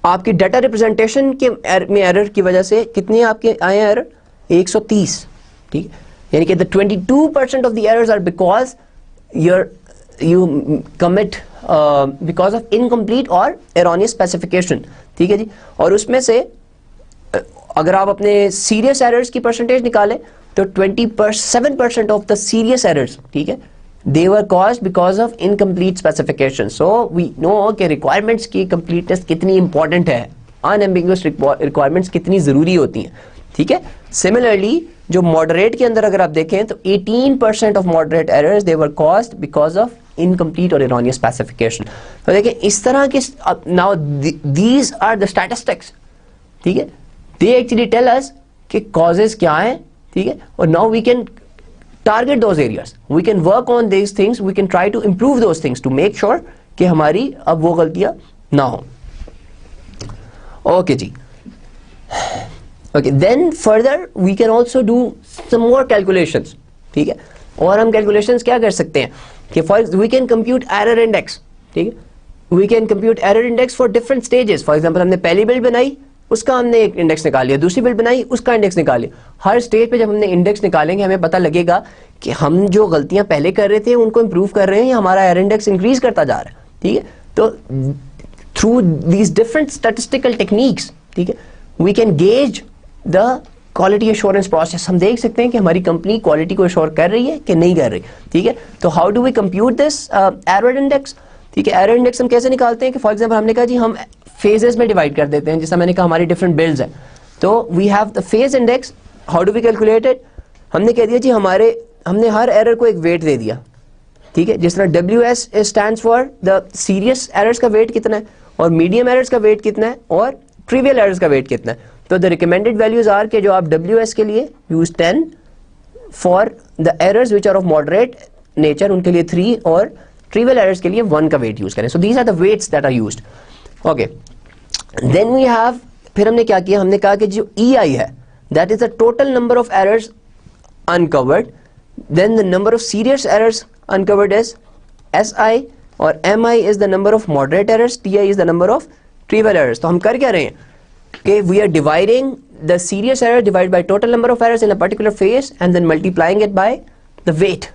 आपकी डाटा रिप्रेजेंटेशन के में एरर की वजह से कितने आपके आए एरर, 130, ठीक है। यानी कि the 22% of the errors are because you commit because of incomplete और एरोनियस स्पेसिफिकेशन, ठीक है जी। और उसमें से अगर आप अपने सीरियस एरर्स की परसेंटेज निकालें तो 27% ऑफ द सीरियस एरर्स, ठीक है, they were caused because of incomplete specification. So we know कि रिक्वायरमेंट्स की कंप्लीटनेस कितनी इंपॉर्टेंट है, अनएम्बिगुअस रिक्वायरमेंट्स कितनी जरूरी होती हैं, ठीक है। सिमिलरली जो मॉडरेट के अंदर अगर आप देखें तो 18% of moderate errors they were caused because of incomplete और एरोनियस स्पेसिफिकेशन। तो देखिए इस तरह के now these are the statistics, ठीक है, दे एक्चुअली टेल अस कि कॉजेज क्या हैं, ठीक है, और now we can target those areas, we can work on these things, we can try to improve those things to make sure कि हमारी अब वो गलतियां ना हो। ओके जी, okay, then further we can also do some more calculations, ठीक है। और हम कैलकुलेशंस क्या कर सकते हैं कि we can compute error index, ठीक है, we can compute error index for different stages. For example हमने पहली बिल्ड बनाई, उसका हमने एक इंडेक्स निकाल लिया, दूसरी बिल्ड बनाई, उसका इंडेक्स निकाल लिया। हर स्टेज पे जब हमने इंडेक्स निकालेंगे हमें पता लगेगा कि हम जो गलतियां पहले कर रहे थे उनको इंप्रूव कर रहे हैं या हमारा एरर इंडेक्स इंक्रीज करता जा रहा है, ठीक है। तो through these different statistical techniques, ठीक है, we can gauge the quality assurance process. हम देख सकते हैं कि हमारी कंपनी क्वालिटी को एश्योर कर रही है कि नहीं कर रही, ठीक है। तो how do we compute this error index, ठीक है। एरर इंडेक्स हम कैसे निकालते हैं कि फॉर एग्जांपल हमने कहा जी हम फेजेस में डिवाइड कर देते हैं, जैसा मैंने कहा हमारी डिफरेंट बिल्ड्स हैं, तो we have the phase index. How do we calculate it, हमने कह दिया जी हमने हर एरर को एक वेट दे दिया, ठीक है। जिस तरह WS stands for the serious errors का वेट कितना है, और मीडियम एरर्स का वेट कितना है, और ट्रिवियल एरर्स का वेट कितना है। तो द रिकमेंडेड वैल्यूज आर के जो आप WS के लिए use 10, for the errors which are of moderate nature उनके लिए 3, और ट्रिवियल एरर्स के लिए 1 का वेट यूज करें। So these are the weights that are used. Okay, then we have, फिर हमने क्या किया, हमने कहा कि जो EI है that is the total number of errors uncovered, then the number of serious errors uncovered is SI, और MI is the number of moderate errors, TI is the number of trivial errors. तो हम कर क्या रहे हैं कि we are dividing the serious error divide by total number of errors in a particular phase and then multiplying it by the weight,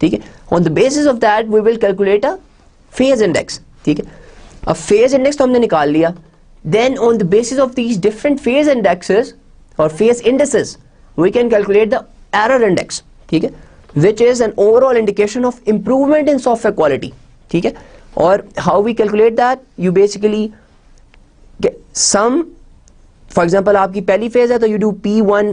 ठीक है। On the basis of that we will calculate a phase index, ठीक है। अब phase index तो हमने निकाल लिया, then on the basis of these different phase indexes और phase indexes we can calculate the error index, ठीक है, which is an overall indication of improvement in software quality, ठीक है। और how we calculate that, you basically sum, for example आपकी पहली phase है तो you do P1,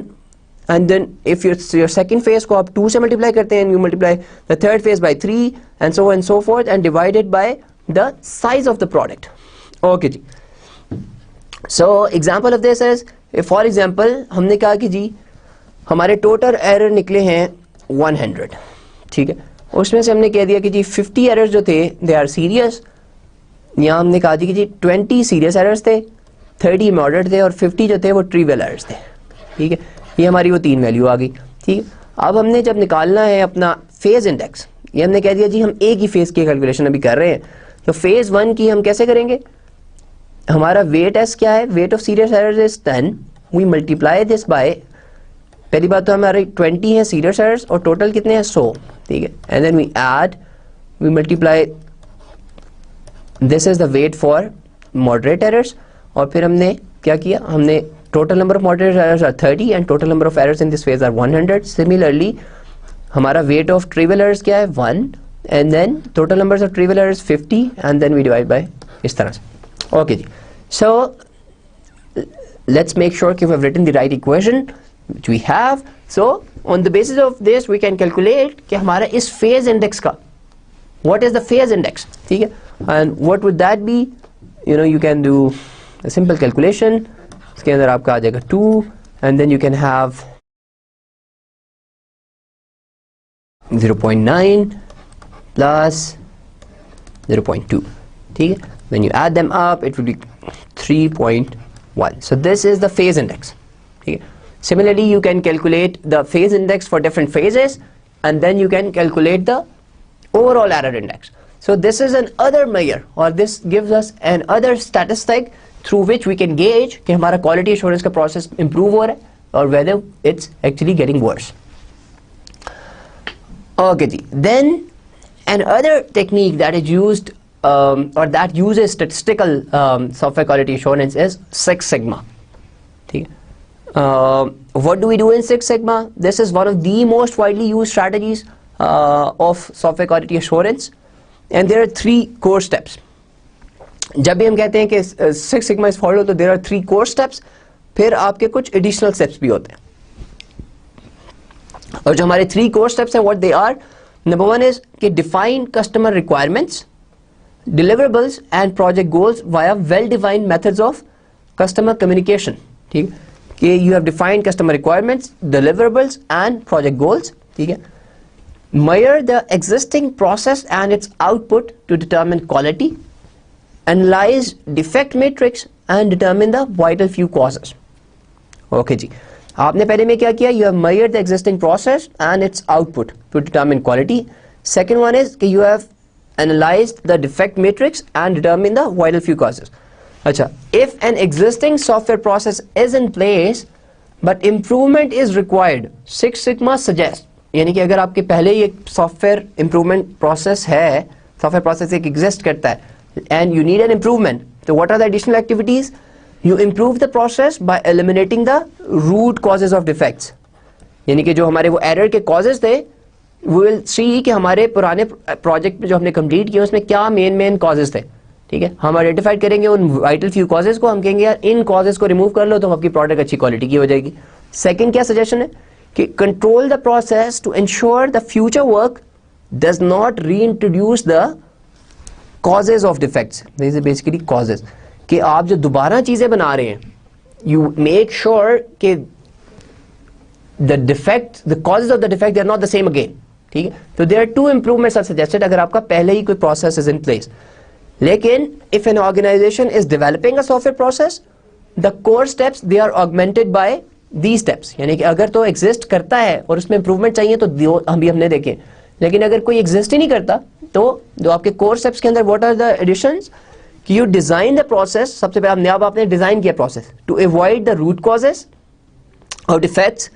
and then if your second phase को आप 2 से मल्टीप्लाई करते हैं, you multiply the third phase by 3 and so fourth and divided by the size of the product. Okay जी, so example of this is, for example हमने कहा कि जी हमारे टोटल एरर निकले हैं 100, ठीक है। उसमें से हमने कह दिया कि जी 50 एरर्स जो थे दे आर सीरियस, यहाँ हमने कहा कि जी 20 सीरियस एरर्स थे, 30 मॉडरेट थे, और 50 जो थे वो ट्रिवियल एरर्स थे, ठीक है। ये हमारी वो 3 वैल्यू आ गई, ठीक है। अब हमने जब निकालना है अपना फेज इंडेक्स, ये हमने कह दिया जी हम एक ही फेज की कैलकुलेशन अभी कर रहे हैं, तो फेज 1 की हम कैसे करेंगे, हमारा वेट एस क्या है, weight of serious errors is 10, we multiply this by पहली बात तो हमारे 20 है सीरियस एरर्स और टोटल कितने हैं 100, ठीक है. And then we add, we multiply, this is the weight for moderate errors. और फिर हमने क्या किया, हमने total number of moderate errors are 30 and total number of errors in this phase are 100. Similarly हमारा वेट ऑफ ट्रिवियल एरर्स क्या है 1 and then total numbers of trivial errors 50 and then we divide by इस तरह से. Okay जी, so let's make sure that we have written the right equation which we have. So on the basis of this we can calculate कि हमारा इस phase index का what is the phase index, ठीक है, and what would that be. You know, you can do a simple calculation. इसके अंदर आपका आ जाएगा 2 and then you can have 0.9 plus 0.2, ठीक है. When you add them up it would be 3.1. So this is the phase index. Okay. Similarly, you can calculate the phase index for different phases and then you can calculate the overall error index. So this is an other measure or this gives us an other statistic through which we can gauge कि हमारा quality assurance का process improve हो रहा है or whether it's actually getting worse. Okay ji. Then another technique that is used or that uses statistical software quality assurance is Six Sigma. What do we do in Six Sigma? This is one of the most widely used strategies of software quality assurance, and there are 3 core steps. जब भी हम कहते हैं कि Six Sigma is followed, तो there are 3 core steps. फिर आपके कुछ additional steps भी होते हैं. और जो हमारे 3 core steps हैं, what they are? Number 1 is कि define customer requirements, deliverables and project goals via well-defined methods of customer communication. ठीक है, कि you have defined customer requirements, deliverables and project goals. ठीक है. Measure the existing process and its output to determine quality. Analyze defect matrix and determine the vital few causes. Okay जी, आपने पहले में क्या किया? You have measured the existing process and its output to determine quality. Second one is कि you have analyzed the defect matrix and determine the vital few causes. अच्छा, if an existing software process is in place but improvement is required, Six Sigma suggests, यानी कि अगर आपके पहले ही एक software improvement process है, software process एक exist करता है and you need an improvement, so what are the additional activities? You improve the process by eliminating the root causes of defects. यानी कि जो हमारे वो एरर के कॉजेज थे, we will see कि हमारे पुराने प्रोजेक्ट में जो हमने कंप्लीट किया उसमें क्या मेन कॉजेज थे. ठीक है, हम आइडेंटिफाइड करेंगे उन वाइटल फ्यू कॉजेज को, हम कहेंगे यार इन कॉजेज को रिमूव कर लो तो आपकी प्रोडक्ट अच्छी क्वालिटी की हो जाएगी. सेकंड क्या सजेशन है कि control the process to ensure the future work does not reintroduce the causes of defects. This is basically causes, कि आप जो दोबारा चीजें बना रहे हैं, यू मेक श्योर कि the defect, the causes of the defect they are not the same again. ठीक है, तो there are 2 improvements are suggested अगर आपका पहले ही कोई प्रोसेस इज इन प्लेस. लेकिन if N organisation is developing a software process, the core steps they are augmented by these steps. यानी कि अगर तो एग्जिस्ट करता है और उसमें इंप्रूवमेंट चाहिए तो हमने देखे, लेकिन अगर कोई एग्जिस्ट ही नहीं करता तो जो आपके कोर स्टेप्स के अंदर व्हाट आर द एडिशंस, कि यू डिजाइन द प्रोसेस. सबसे पहले आपने डिजाइन किया process to avoid the root causes और defects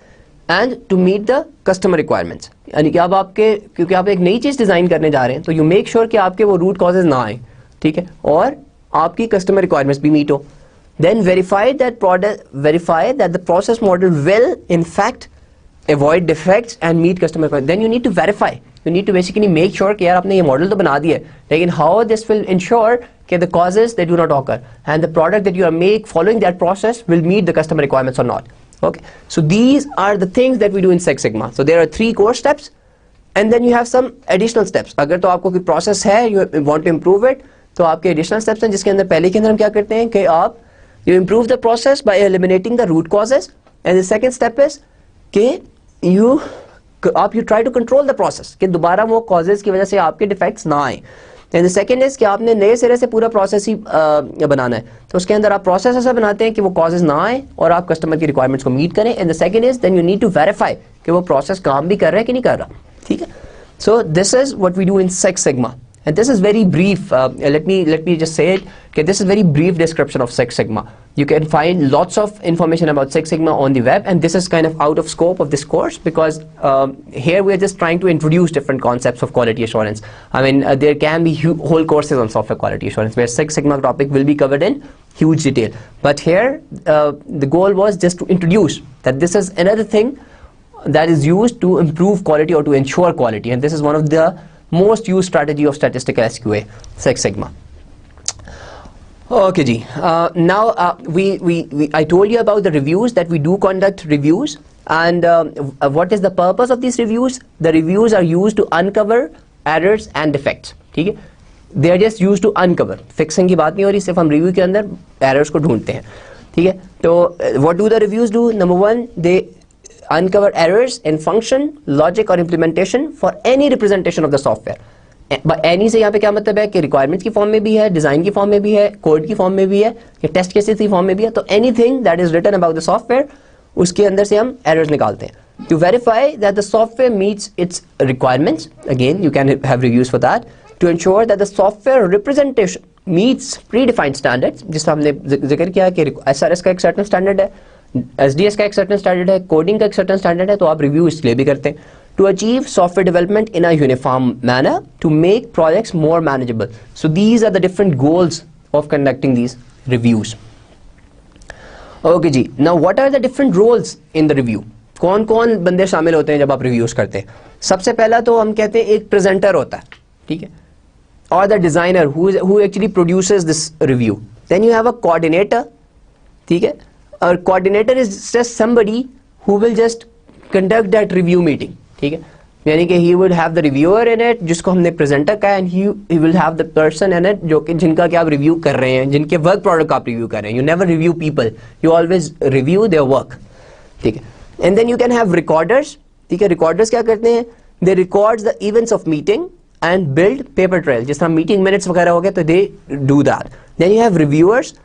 and to meet the customer requirements. यानी कि अब आपके, क्योंकि आप एक नई चीज डिजाइन करने जा रहे हैं, तो यू मेक श्योर कि आपके वो रूट कॉजेज ना आए. ठीक है, और आपकी कस्टमर रिक्वायरमेंट्स भी मीट हो. Then verify that the process model will in fact avoid defects and meet customer requirements. Then you need to verify. You need to basically make sure कि यार आपने ये मॉडल तो बना दिया है, लेकिन how this will ensure कि the causes they do not occur and the product that you are make following that process will meet the customer requirements or not. Okay, so these are the things that we do in Six Sigma. So there are 3 core steps and then you have some additional steps. अगर तो आपको कोई process है, you want to improve it, तो आपके additional steps हैं जिसके अंदर पहले के अंदर हम क्या करते हैं कि आप you improve the process by eliminating the root causes, and the second step is कि you try to control the process कि दोबारा वो causes की वजह से आपके defects ना आए. and the second is कि आपने नए सिरे से पूरा process ही बनाना है, तो उसके अंदर आप process ऐसा बनाते हैं कि वो causes ना आए और आप customer की requirements को meet करें. and the second is then you need to verify कि वो process काम भी कर रहा है कि नहीं कर रहा. ठीक है, so this is what we do in Six Sigma. And this is very brief. Let me just say it. Okay, this is very brief description of Six Sigma. You can find lots of information about Six Sigma on the web, and this is kind of out of scope of this course because here we are just trying to introduce different concepts of quality assurance. I mean, there can be whole courses on software quality assurance where Six Sigma topic will be covered in huge detail. But here, the goal was just to introduce that this is another thing that is used to improve quality or to ensure quality, and this is one of the most used strategy of statistical SQA, Six Sigma. Okay, ji. Now I told you about the reviews, that we do conduct reviews, and what is the purpose of these reviews? The reviews are used to uncover errors and defects. ठीक है? They are just used to uncover. Fixing की बात नहीं हो रही, सिर्फ हम review के अंदर errors को ढूंढते हैं. ठीक है? तो what do the reviews do? Number one, they uncover errors in function, logic or implementation for any representation of the software. Any से यहाँ पे क्या मतलब है कि रिक्वायरमेंट्स की फॉर्म में भी है, डिजाइन की फॉर्म में भी है, कोड की फॉर्म में भी है, या टेस्ट केसेस की फॉर्म में भी है. तो anything that is written about the software, उसके अंदर से हम एरर्स निकालते हैं. To verify that the software meets its requirements, again you can have reviews for that. To ensure that the software representation meets predefined standards, जिसका हमने जिक्र किया कि SRS का एक सर्टेन स्टैंडर्ड है, SDS का एक सर्टेन स्टैंडर्ड है, कोडिंग का एक सर्टेन स्टैंडर्ड है, तो आप रिव्यू इसलिए भी करते हैं. To achieve software development in a uniform manner to make projects more manageable. So these are the different goals of conducting these reviews. Okay ji, now what are the different roles in the review? कौन कौन बंदे शामिल होते हैं जब आप reviews करते हैं? सबसे पहला तो हम कहते हैं एक प्रेजेंटर होता है, ठीक है, or the designer who actually produces this review. Then you have a coordinator, ठीक है, और coordinator is just somebody who will just conduct that review meeting. ठीक है, यानी कि he would have the reviewer in it, जिसको हमने presenter कहा, and he will have the person in it जो कि जिनका क्या आप रिव्यू कर रहे हैं, जिनके वर्क प्रोडक्ट का आप रिव्यू कर रहे हैं. You never review people, you always review their work. ठीक है, and then you can have recorders. ठीक है, recorders क्या करते हैं? They records the events of meeting and build paper trail. जिस तरह मीटिंग मिनट्स वगैरह हो गए तो they do that. Then you have reviewers,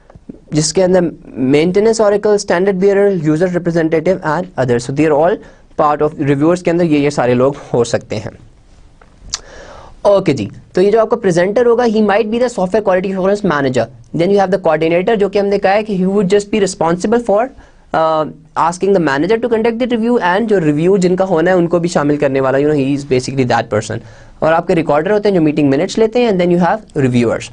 जिसके अंदर maintenance oracle, standard bearer, user representative and others. So they are all part of reviewers के अंदर ये सारे लोग हो सकते हैं. ओके जी, तो ये जो आपका प्रेजेंटर होगा, he might be the software quality assurance manager. Then you have the coordinator, जो कि हमने कहा है कि he would just be responsible for asking the manager to conduct the review, and जो रिव्यू जिनका होना है उनको भी शामिल करने वाला, you know, he is basically that person. और आपके रिकॉर्डर होते हैं जो मीटिंग मिनट्स लेते हैं, and then you have reviewers.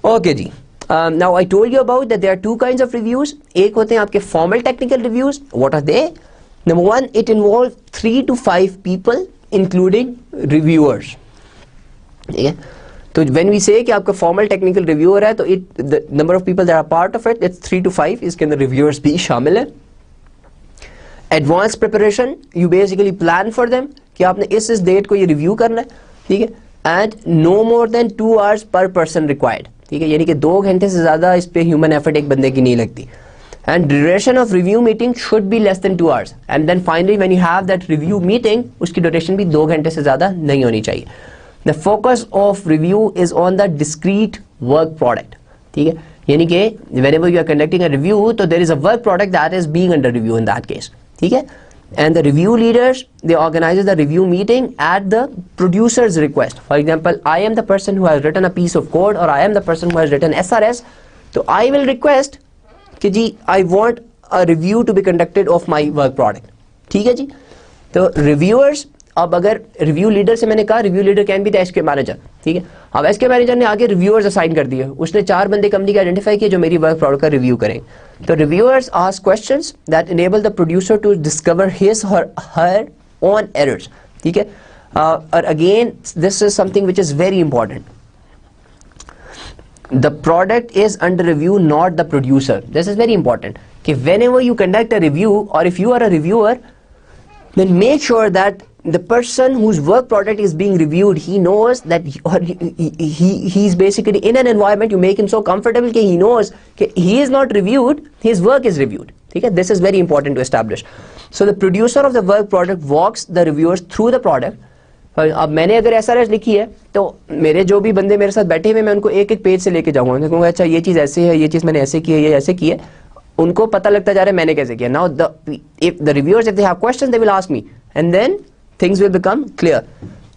Okay जी, now I told you about that there are two kinds of reviews. एक होते हैं आपके formal technical reviews. What are they? Number one, it involves 3 to 5 people including reviewers. ठीक है, तो when we say कि आपका formal technical reviewer है, तो the number of people that are part of it, it's 3 to 5. इसके अंदर reviewers भी शामिल है. Advanced preparation, you basically plan for them कि आपने इस डेट को ये review करना है, ठीक है, and no more than 2 hours per person required. ठीक है, यानी कि 2 घंटे से ज़्यादा इस पे ह्यूमन एफर्ट एक बंदे की नहीं लगती. And duration of review meeting should be less than 2 hours. And then finally when you have that review meeting, उसकी ड्यूरेशन भी 2 घंटे से ज़्यादा नहीं होनी चाहिए. The focus of review is on the discrete work product. ठीक है, यानी कि whenever you are conducting a review, तो there is a work product that is being under review in that case. ठीक है, and the review leaders, they organize the review meeting at the producer's request. For example, I am the person who has written a piece of code, or I am the person who has written SRS, so I will request कि जी I want a review to be conducted of my work product. ठीक है जी, तो reviewers, अब अगर review leader से मैंने कहा, review leader can be the SQ manager. ठीक है, अब एसक्यू मैनेजर ने आगे रिव्यूअर्स असाइन कर दिए, उसने 4 बंदे कंपनी के आइडेंटिफाई किए जो मेरी वर्क प्रोडक्ट का रिव्यू करेंगे. तो reviewers ask questions that enable the producer to discover his और हर ओन एरर्स. ठीक है, और अगेन this is something which is very important. The product is under review, not the producer. This is very important. कि whenever you conduct a review, or if you are a reviewer, then make sure that the person whose work product is being reviewed, he knows that he's basically in an environment, you make him so comfortable that he knows that he is not reviewed, his work is reviewed. Okay? This is very important to establish. So the producer of the work product walks the reviewers through the product. अब मैंने अगर SRS लिखी है, तो मेरे जो भी बंदे मेरे साथ बैठे हुए, मैं उनको एक एक पेज से लेके जाऊंगा, मैं कहूँगा अच्छा ये चीज़ ऐसे है, ये चीज़ मैंने ऐसे की है, ये ऐसे की है, उनको पता लगता जा रहा है मैंने कैसे किया. Now if the reviewers, if they have questions, they will ask me, and then things will become clear.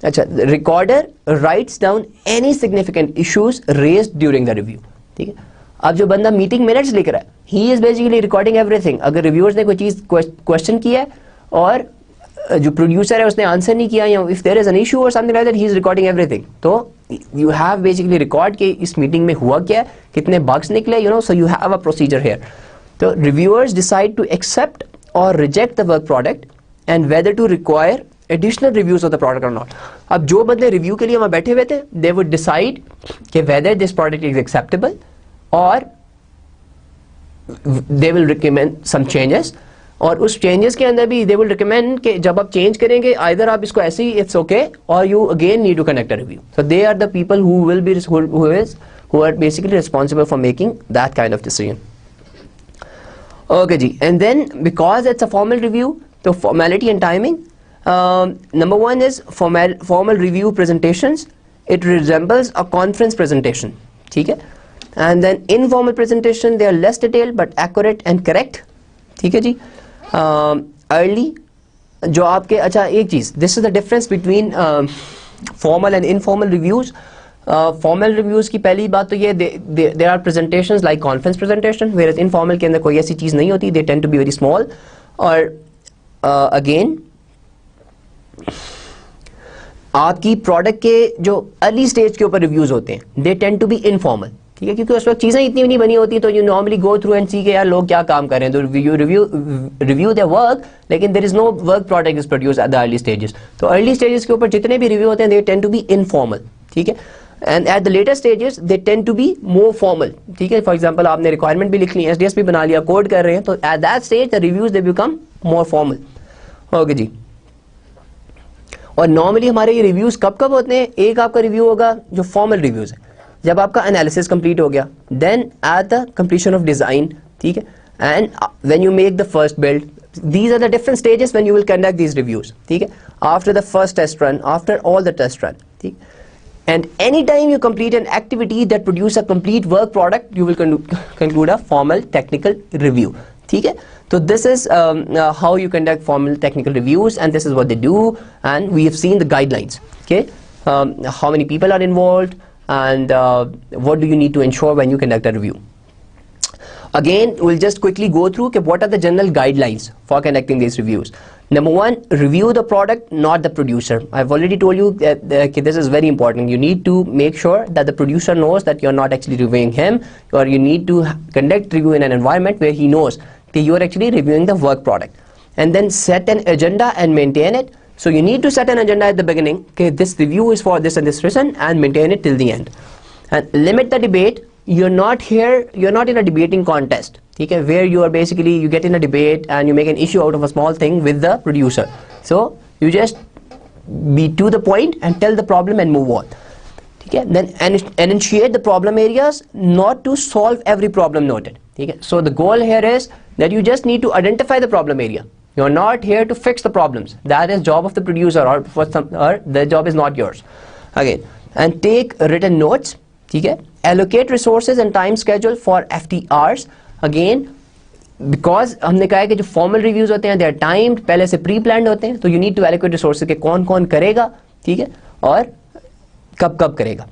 अच्छा, the recorder writes down any significant issues raised during the review. ठीक है, अब जो बंदा मीटिंग मिनट्स लिख रहा है, ही is basically recording everything. अगर रिव्यूअर्स ने कोई चीज़ क्वेश्चन किया है और जो प्रोड्यूसर है उसने आंसर नहीं किया, या if there is an issue और something like that, he is recording everything. तो यू हैव बेसिकली रिकॉर्ड कि इस मीटिंग में हुआ क्या है, कितने बग्स निकले, you know, so you have a procedure here. तो रिव्यूअर्स डिसाइड टू एक्सेप्ट और reject the work product and whether to require additional reviews of the product और नॉट. अब जो बंदे रिव्यू के लिए वहां बैठे हुए थे, दे वुड डिसाइड कि whether this product is acceptable और they will recommend some changes. और उस चेंजेस के अंदर भी दे विल रिकमेंड कि जब आप चेंज करेंगे आइदर आप इसको ऐसे ही इट्स ओके और you again need to conduct a review. So they are the people who will be who are basically responsible for making that kind of decision. Okay जी, and then because it's a formal review, तो formality and timing. Number one is formal review presentations. It resembles a conference presentation. ठीक है. And then informal presentation, they are less detailed but accurate and correct. ठीक है जी. Early जो आपके, अच्छा एक चीज़, this is the difference between formal and informal reviews. Formal reviews की पहली बात तो ये there are presentations like conference presentation, whereas informal के अंदर कोई ऐसी चीज़ नहीं होती. They tend to be very small. और again आपकी प्रोडक्ट के जो अर्ली स्टेज के ऊपर रिव्यूज होते हैं, they tend to be informal. ठीक है, क्योंकि उस वक्त चीज़ें इतनी नहीं बनी होती, तो you normally go through and see के यार लोग क्या काम कर रहे हैं, तो यू रिव्यू देयर वर्क, लेकिन there is no work product is produce at the early stages. तो अर्ली स्टेजेस के ऊपर जितने भी रिव्यू होते हैं, they tend to be informal. ठीक है. And at the later stages they tend to be more formal. ठीक है. फॉर एग्जाम्पल आपने रिक्वायरमेंट भी लिख ली, एसडीएस भी बना लिया, कोड कर रहे हैं, तो at that stage the reviews they become more formal. Okay जी. और नॉर्मली हमारे ये रिव्यूज कब कब होते हैं? एक आपका रिव्यू होगा जो फॉर्मल रिव्यूज है, जब आपका एनालिसिस कंप्लीट हो गया, then at the completion of design. ठीक है. And when you make the first build, these are the different stages when you will conduct these reviews. ठीक है. After the first test run, after all the test run. ठीक. And anytime you complete an activity that produce a complete work product, you will conclude a formal technical review. ठीक है. So this is how you conduct formal technical reviews, and this is what they do, and we have seen the guidelines. Okay. How many people are involved, and what do you need to ensure when you conduct a review. Again, we'll just quickly go through what are the general guidelines for conducting these reviews. Number one, review the product, not the producer. I've already told you that this is very important. You need to make sure that the producer knows that you're not actually reviewing him, or you need to conduct review in an environment where he knows that you're actually reviewing the work product. And then set an agenda and maintain it. So you need to set an agenda at the beginning. Okay, this review is for this and this reason, and maintain it till the end. And limit the debate. You're not in a debating contest. Okay, where you are basically, you get in a debate and you make an issue out of a small thing with the producer. So you just be to the point and tell the problem and move on. Okay, then initiate the problem areas, not to solve every problem noted. Okay, so the goal here is that you just need to identify the problem area. You're not here to fix the problems. That is job of the producer, or the job is not yours. Again, and take written notes. ठीक है. Allocate resources and time schedule for FTRs. Again, because हमने कहा है कि जो formal reviews होते हैं, they are timed, पहले से pre-planned होते हैं, तो you need to allocate resources के कौन कौन करेगा, ठीक है, और कब कब करेगा.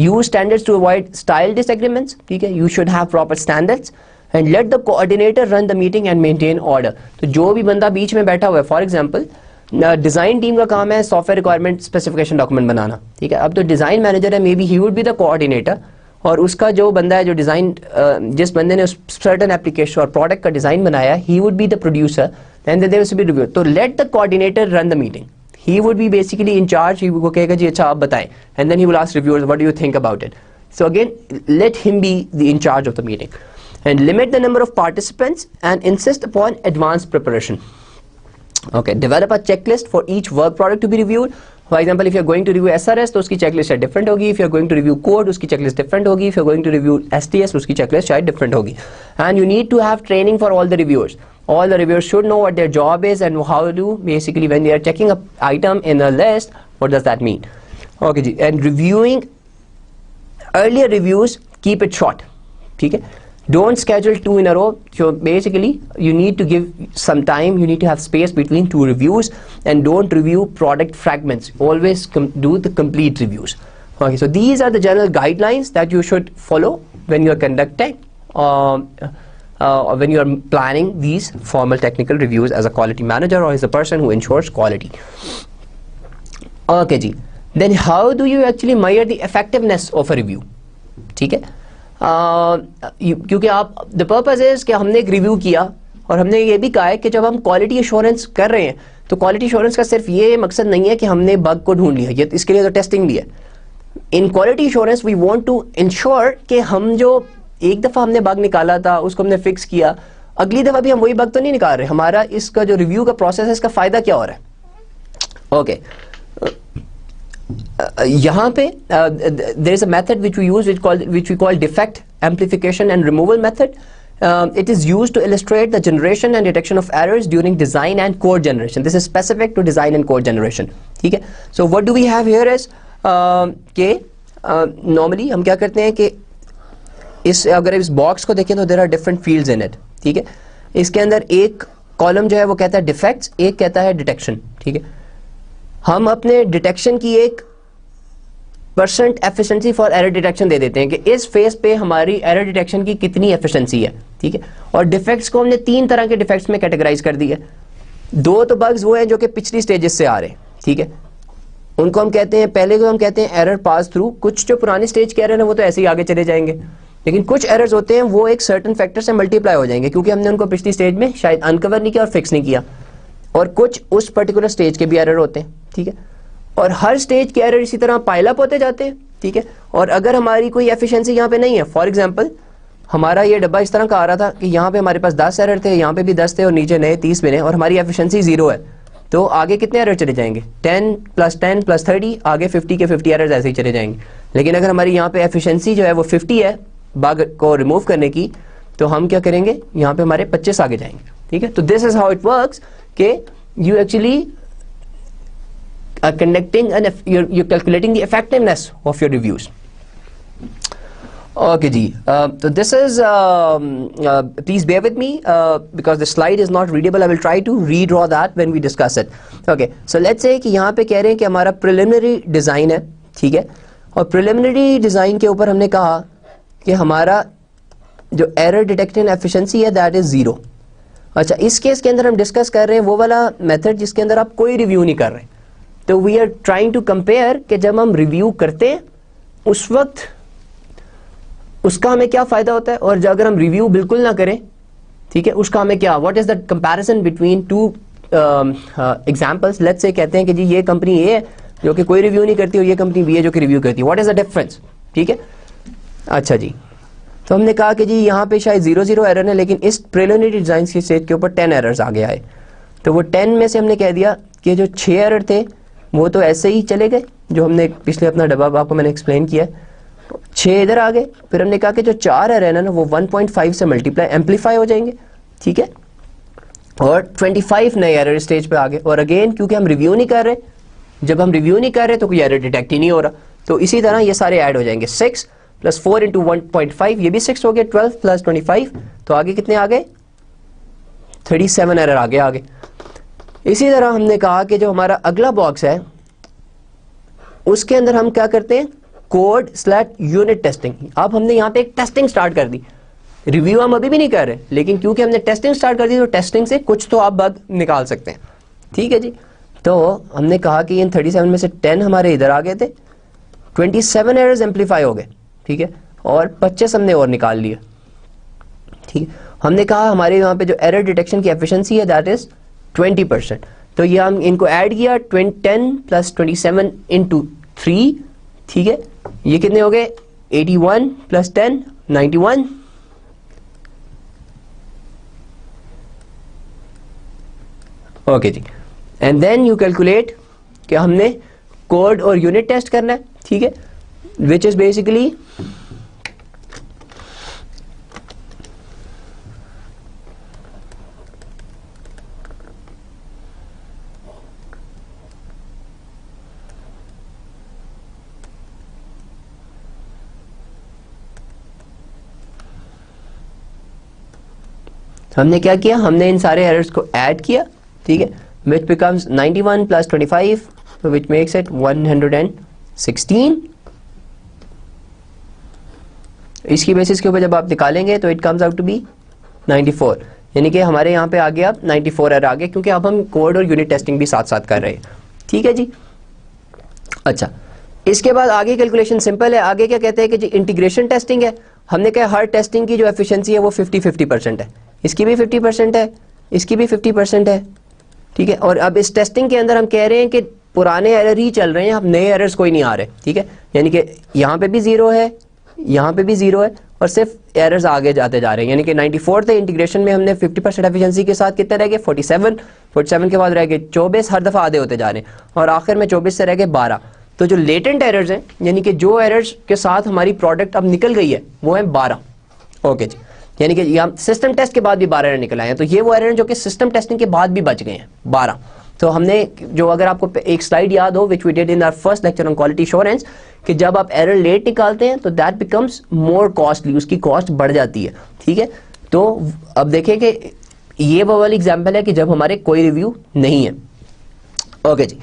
Use standards to avoid style disagreements. ठीक है. You should have proper standards. And let the coordinator run the meeting and maintain order. तो जो भी बंदा बीच में बैठा हुआ है, for example, डिज़ाइन टीम का काम है सॉफ्टवेयर रिक्वायरमेंट स्पेसिफिकेशन डॉक्यूमेंट बनाना. ठीक है. अब तो डिज़ाइन मैनेजर है, may be he would be the coordinator, और उसका जो बंदा है जो डिज़ाइन, जिस बंदे ने उस सर्टन एप्लीकेशन और प्रोडक्ट का डिज़ाइन बनाया, he would be the producer, and there will be review. तो let the coordinator run the meeting. He would be basically in charge. ही वो कहेगा जी अच्छा आप बताएं, and then he will ask reviewers what do you think about it. So again let him be the in charge of the meeting. And limit the number of participants and insist upon advanced preparation. Okay, develop a checklist for each work product to be reviewed. For example, if you're going to review SRS, तो उसकी checklist शायद different होगी. If you're going to review code, उसकी checklist different होगी. If you're going to review STS, उसकी checklist शायद different होगी. And you need to have training for all the reviewers. All the reviewers should know what their job is and how to basically, when they are checking an item in a list, what does that mean? Okay, and reviewing earlier reviews, keep it short. ठीक है. Don't schedule 2 in a row. So basically, you need to give some time. You need to have space between 2 reviews, and don't review product fragments. Always do the complete reviews. Okay, so these are the general guidelines that you should follow when you are conducting when you are planning these formal technical reviews as a quality manager or as a person who ensures quality. Okay ji, then how do you actually measure the effectiveness of a review? ठीक है, क्योंकि आप the purpose is कि हमने एक review किया और हमने ये भी कहा है कि जब हम क्वालिटी एश्योरेंस कर रहे हैं तो क्वालिटी एश्योरेंस का सिर्फ ये मकसद नहीं है कि हमने बग को ढूंढ लिया, ये इसके लिए तो टेस्टिंग भी है. In quality assurance we want to ensure कि हम जो एक दफ़ा हमने बग निकाला था उसको हमने फिक्स किया, अगली दफ़ा भी हम वही बग तो नहीं निकाल रहे. हमारा इसका जो रिव्यू का प्रोसेस है इसका फ़ायदा क्या हो रहा है. ओके, यहाँ पे there is a method which we use which we call defect amplification and removal method. It is used to illustrate the generation and detection of errors during design and code generation. This is specific to design and code generation. ठीक है, so what do we have here is कि normally हम क्या करते हैं कि अगर इस बॉक्स को देखें तो there are different fields in it. ठीक है, इसके अंदर एक कॉलम जो है वो कहता है डिफेक्ट्स, एक कहता है डिटेक्शन. ठीक है, हम अपने डिटेक्शन की एक percent efficiency for error detection दे देते हैं कि इस फेज पे हमारी एरर डिटेक्शन की कितनी एफिशिएंसी है. ठीक है, और डिफेक्ट्स को हमने 3 तरह के डिफेक्ट्स में कैटेगराइज कर दिया. 2 तो बग्स वो हैं जो कि पिछली स्टेजेस से आ रहे हैं. ठीक है, उनको हम कहते हैं, पहले को हम कहते हैं एरर पास थ्रू. कुछ जो पुरानी स्टेज के एरर है वो तो ऐसे ही आगे चले जाएंगे, लेकिन कुछ एरर्स होते हैं वो एक सर्टेन फैक्टर से मल्टीप्लाई हो जाएंगे क्योंकि हमने उनको पिछली स्टेज में शायद अनकवर नहीं किया और फिक्स नहीं किया. और कुछ उस पर्टिकुलर स्टेज के भी एरर होते हैं. ठीक है, और हर स्टेज के एरर इसी तरह पाइल अप होते जाते हैं. ठीक है, और अगर हमारी कोई एफिशिएंसी यहाँ पे नहीं है, फॉर एग्जांपल हमारा ये डब्बा इस तरह का आ रहा था कि यहाँ पे हमारे पास 10 एरर थे, यहाँ पे भी 10 थे और नीचे नए 30 बने और हमारी एफिशिएंसी 0 है, तो आगे कितने एरर चले जाएंगे? 10 + 10 + 30, आगे 50 के 50 एरर्स ऐसे ही चले जाएंगे. लेकिन अगर हमारी यहाँ पे एफिशिएंसी जो है वो 50 है बग को रिमूव करने की, तो हम क्या करेंगे, यहाँ पे हमारे 25 आगे जाएंगे. ठीक है, तो this is how it works कि you actually are conducting and you're calculating the effectiveness of your reviews. Okay जी, so this is please bear with me because the slide is not readable. I will try to redraw that when we discuss it. Okay, so let's say कि यहाँ पे कह रहे हैं कि हमारा preliminary design है. ठीक है, और preliminary design के ऊपर हमने कहा कि हमारा जो error detection efficiency है that is 0. अच्छा, इस केस के अंदर हम डिस्कस कर रहे हैं वो वाला मेथड जिसके अंदर आप कोई रिव्यू नहीं कर रहे. तो we are trying to compare कि जब हम रिव्यू करते हैं उस वक्त उसका हमें क्या फ़ायदा होता है और अगर हम रिव्यू बिल्कुल ना करें, ठीक है, उसका हमें क्या, what is the comparison between 2 examples. Let's say कहते हैं कि जी ये कंपनी ए है जो कि कोई रिव्यू नहीं करती और ये कंपनी बी है जो कि रिव्यू करती है. What is the difference? ठीक है, अच्छा जी, तो हमने कहा कि जी यहाँ पे शायद 0 एरर है, लेकिन इस प्रिलिमिनरी डिज़ाइन की स्टेज के ऊपर 10 एरर्स आगे आए. तो वो 10 में से हमने कह दिया कि जो 6 एरर थे वो तो ऐसे ही चले गए, जो हमने पिछले अपना डब्बा आपको मैंने एक्सप्लेन किया. 6 इधर आ गए. फिर हमने कहा कि जो 4 एरर है ना वो 1.5 से एम्पलीफाई हो जाएंगे. ठीक है, और 25 नए एरर स्टेज पे आ गए. और अगेन क्योंकि हम रिव्यू नहीं कर रहे, जब हम रिव्यू नहीं कर रहे तो कोई एरर डिटेक्ट ही नहीं हो रहा, तो इसी तरह ये सारे ऐड हो जाएंगे. 6 + 4 × 1.5, ये भी 6 हो गया. 12 + 25, तो आगे कितने आ गए? 37 एरर आगे आ गए. इसी तरह हमने कहा कि जो हमारा अगला बॉक्स है उसके अंदर हम क्या करते हैं, कोड/यूनिट टेस्टिंग. अब हमने यहाँ पे एक टेस्टिंग स्टार्ट कर दी. रिव्यू हम अभी भी नहीं कर रहे, लेकिन क्योंकि हमने टेस्टिंग स्टार्ट कर दी तो टेस्टिंग से कुछ तो आप बग निकाल सकते हैं. ठीक है जी, तो हमने कहा कि इन 37 में से 10 हमारे इधर आ गए थे, 27 एरर्स एम्पलीफाई हो गए. ठीक है, और 25 हमने और निकाल लिया. ठीक है, हमने कहा हमारे यहाँ पे जो एरर डिटेक्शन की एफिशिएंसी है दैट इज 20%. तो ये हम इनको ऐड किया, 10 + 27 × 3. ठीक है, ये कितने हो गए? 81 + 10 91. ओके जी, एंड देन यू कैलकुलेट कि हमने कोड और यूनिट टेस्ट करना है. ठीक है, which is basically हमने क्या किया, हमने इन सारे एरर्स को ऐड किया. ठीक है, which becomes 91 + 25 which makes it 116. इसकी बेसिस के ऊपर जब आप निकालेंगे तो it comes out to be 94, यानी कि हमारे यहाँ पे आ गया 94 एरर आ गया, क्योंकि अब हम कोड और यूनिट टेस्टिंग भी साथ साथ कर रहे हैं। ठीक है जी। अच्छा, इसके बाद आगे कैलकुलेशन सिंपल है। आगे क्या कहते हैं कि जी इंटीग्रेशन टेस्टिंग है। हमने कहा हर टेस्टिंग की जो एफिशिएंसी है वो 50-50% है, इसकी भी 50% है, इसकी भी 50% है। ठीक है, और अब इस टेस्टिंग के अंदर हम कह रहे हैं कि पुराने एरर ही चल रहे हैं, अब नए एरर्स कोई नहीं आ रहे। ठीक है, यानी कि यहाँ पे भी 0 है, यहाँ पे भी 0 है, और सिर्फ एरर्स आगे जाते जा रहे हैं। यानी कि 94 थे, इंटीग्रेशन में हमने 50% एफिशिएंसी के साथ कितने रह गए 47 के बाद रह गए 24, हर दफ़ा आधे होते जा रहे हैं, और आखिर में 24 से रह गए 12। तो जो लेटेंट एरर्स हैं, यानी कि जो एरर्स के साथ हमारी प्रोडक्ट अब निकल गई है, वो है 12। ओके जी, यानी कि यहाँ सिस्टम टेस्ट के बाद भी 12 एरर निकल आए हैं। तो ये वो एरर हैं जो कि सिस्टम टेस्टिंग के बाद भी बच गए हैं, 12। तो हमने जो, अगर आपको एक स्लाइड याद हो which we did in our first lecture on quality assurance, कि जब आप एरर लेट निकालते हैं तो दैट बिकम्स मोर कॉस्टली, उसकी कॉस्ट बढ़ जाती है। ठीक है, तो अब देखें कि ये वो वाली एग्जाम्पल है कि जब हमारे कोई रिव्यू नहीं है। ओके जी,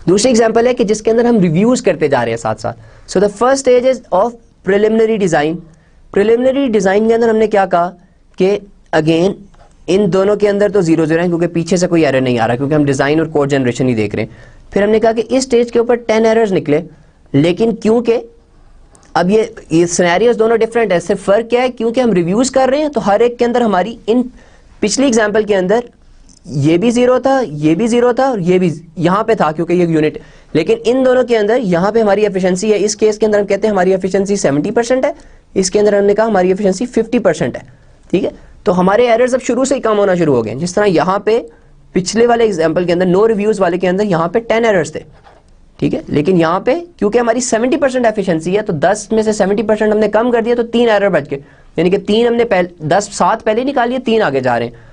दूसरी एग्जाम्पल है कि जिसके अंदर हम रिव्यूज करते जा रहे हैं साथ साथ। So the first stage is of preliminary design. Preliminary design के अंदर हमने क्या कहा कि अगेन इन दोनों के अंदर तो 0-0 है, क्योंकि पीछे से कोई एरर नहीं आ रहा, क्योंकि हम डिजाइन और कोड जनरेशन ही देख रहे हैं। फिर हमने कहा कि इस स्टेज के ऊपर 10 एरर्स निकले, लेकिन क्योंकि अब ये सिनेरियोस दोनों डिफरेंट है, सिर्फ फर्क क्या है, क्योंकि हम रिव्यूज कर रहे हैं तो हर एक के अंदर हमारी, इन पिछली एग्जाम्पल के अंदर ये भी 0 था, ये भी 0 था, और ये भी यहाँ पे था क्योंकि ये यूनिट, लेकिन इन दोनों के अंदर यहाँ पे हमारी एफिशिएंसी है। इस केस के अंदर हम कहते हैं हमारी एफिशिएंसी 70% है, इसके अंदर हमने कहा हमारी एफिशिएंसी 50% है। ठीक है, तो हमारे एरर्स अब शुरू से ही कम होना शुरू हो गए। जिस तरह यहाँ पे पिछले वाले एग्जाम्पल के अंदर, नो रिव्यूज वाले के अंदर यहाँ पे 10 एरर्स थे। ठीक है, लेकिन यहाँ पे क्योंकि हमारी 70% एफिशिएंसी है, तो 10 में से 70% हमने कम कर दिया, तो 3 एरर बच गए। यानी कि 3 हमने 7 पहले निकालिए, 3 आगे जा रहे हैं,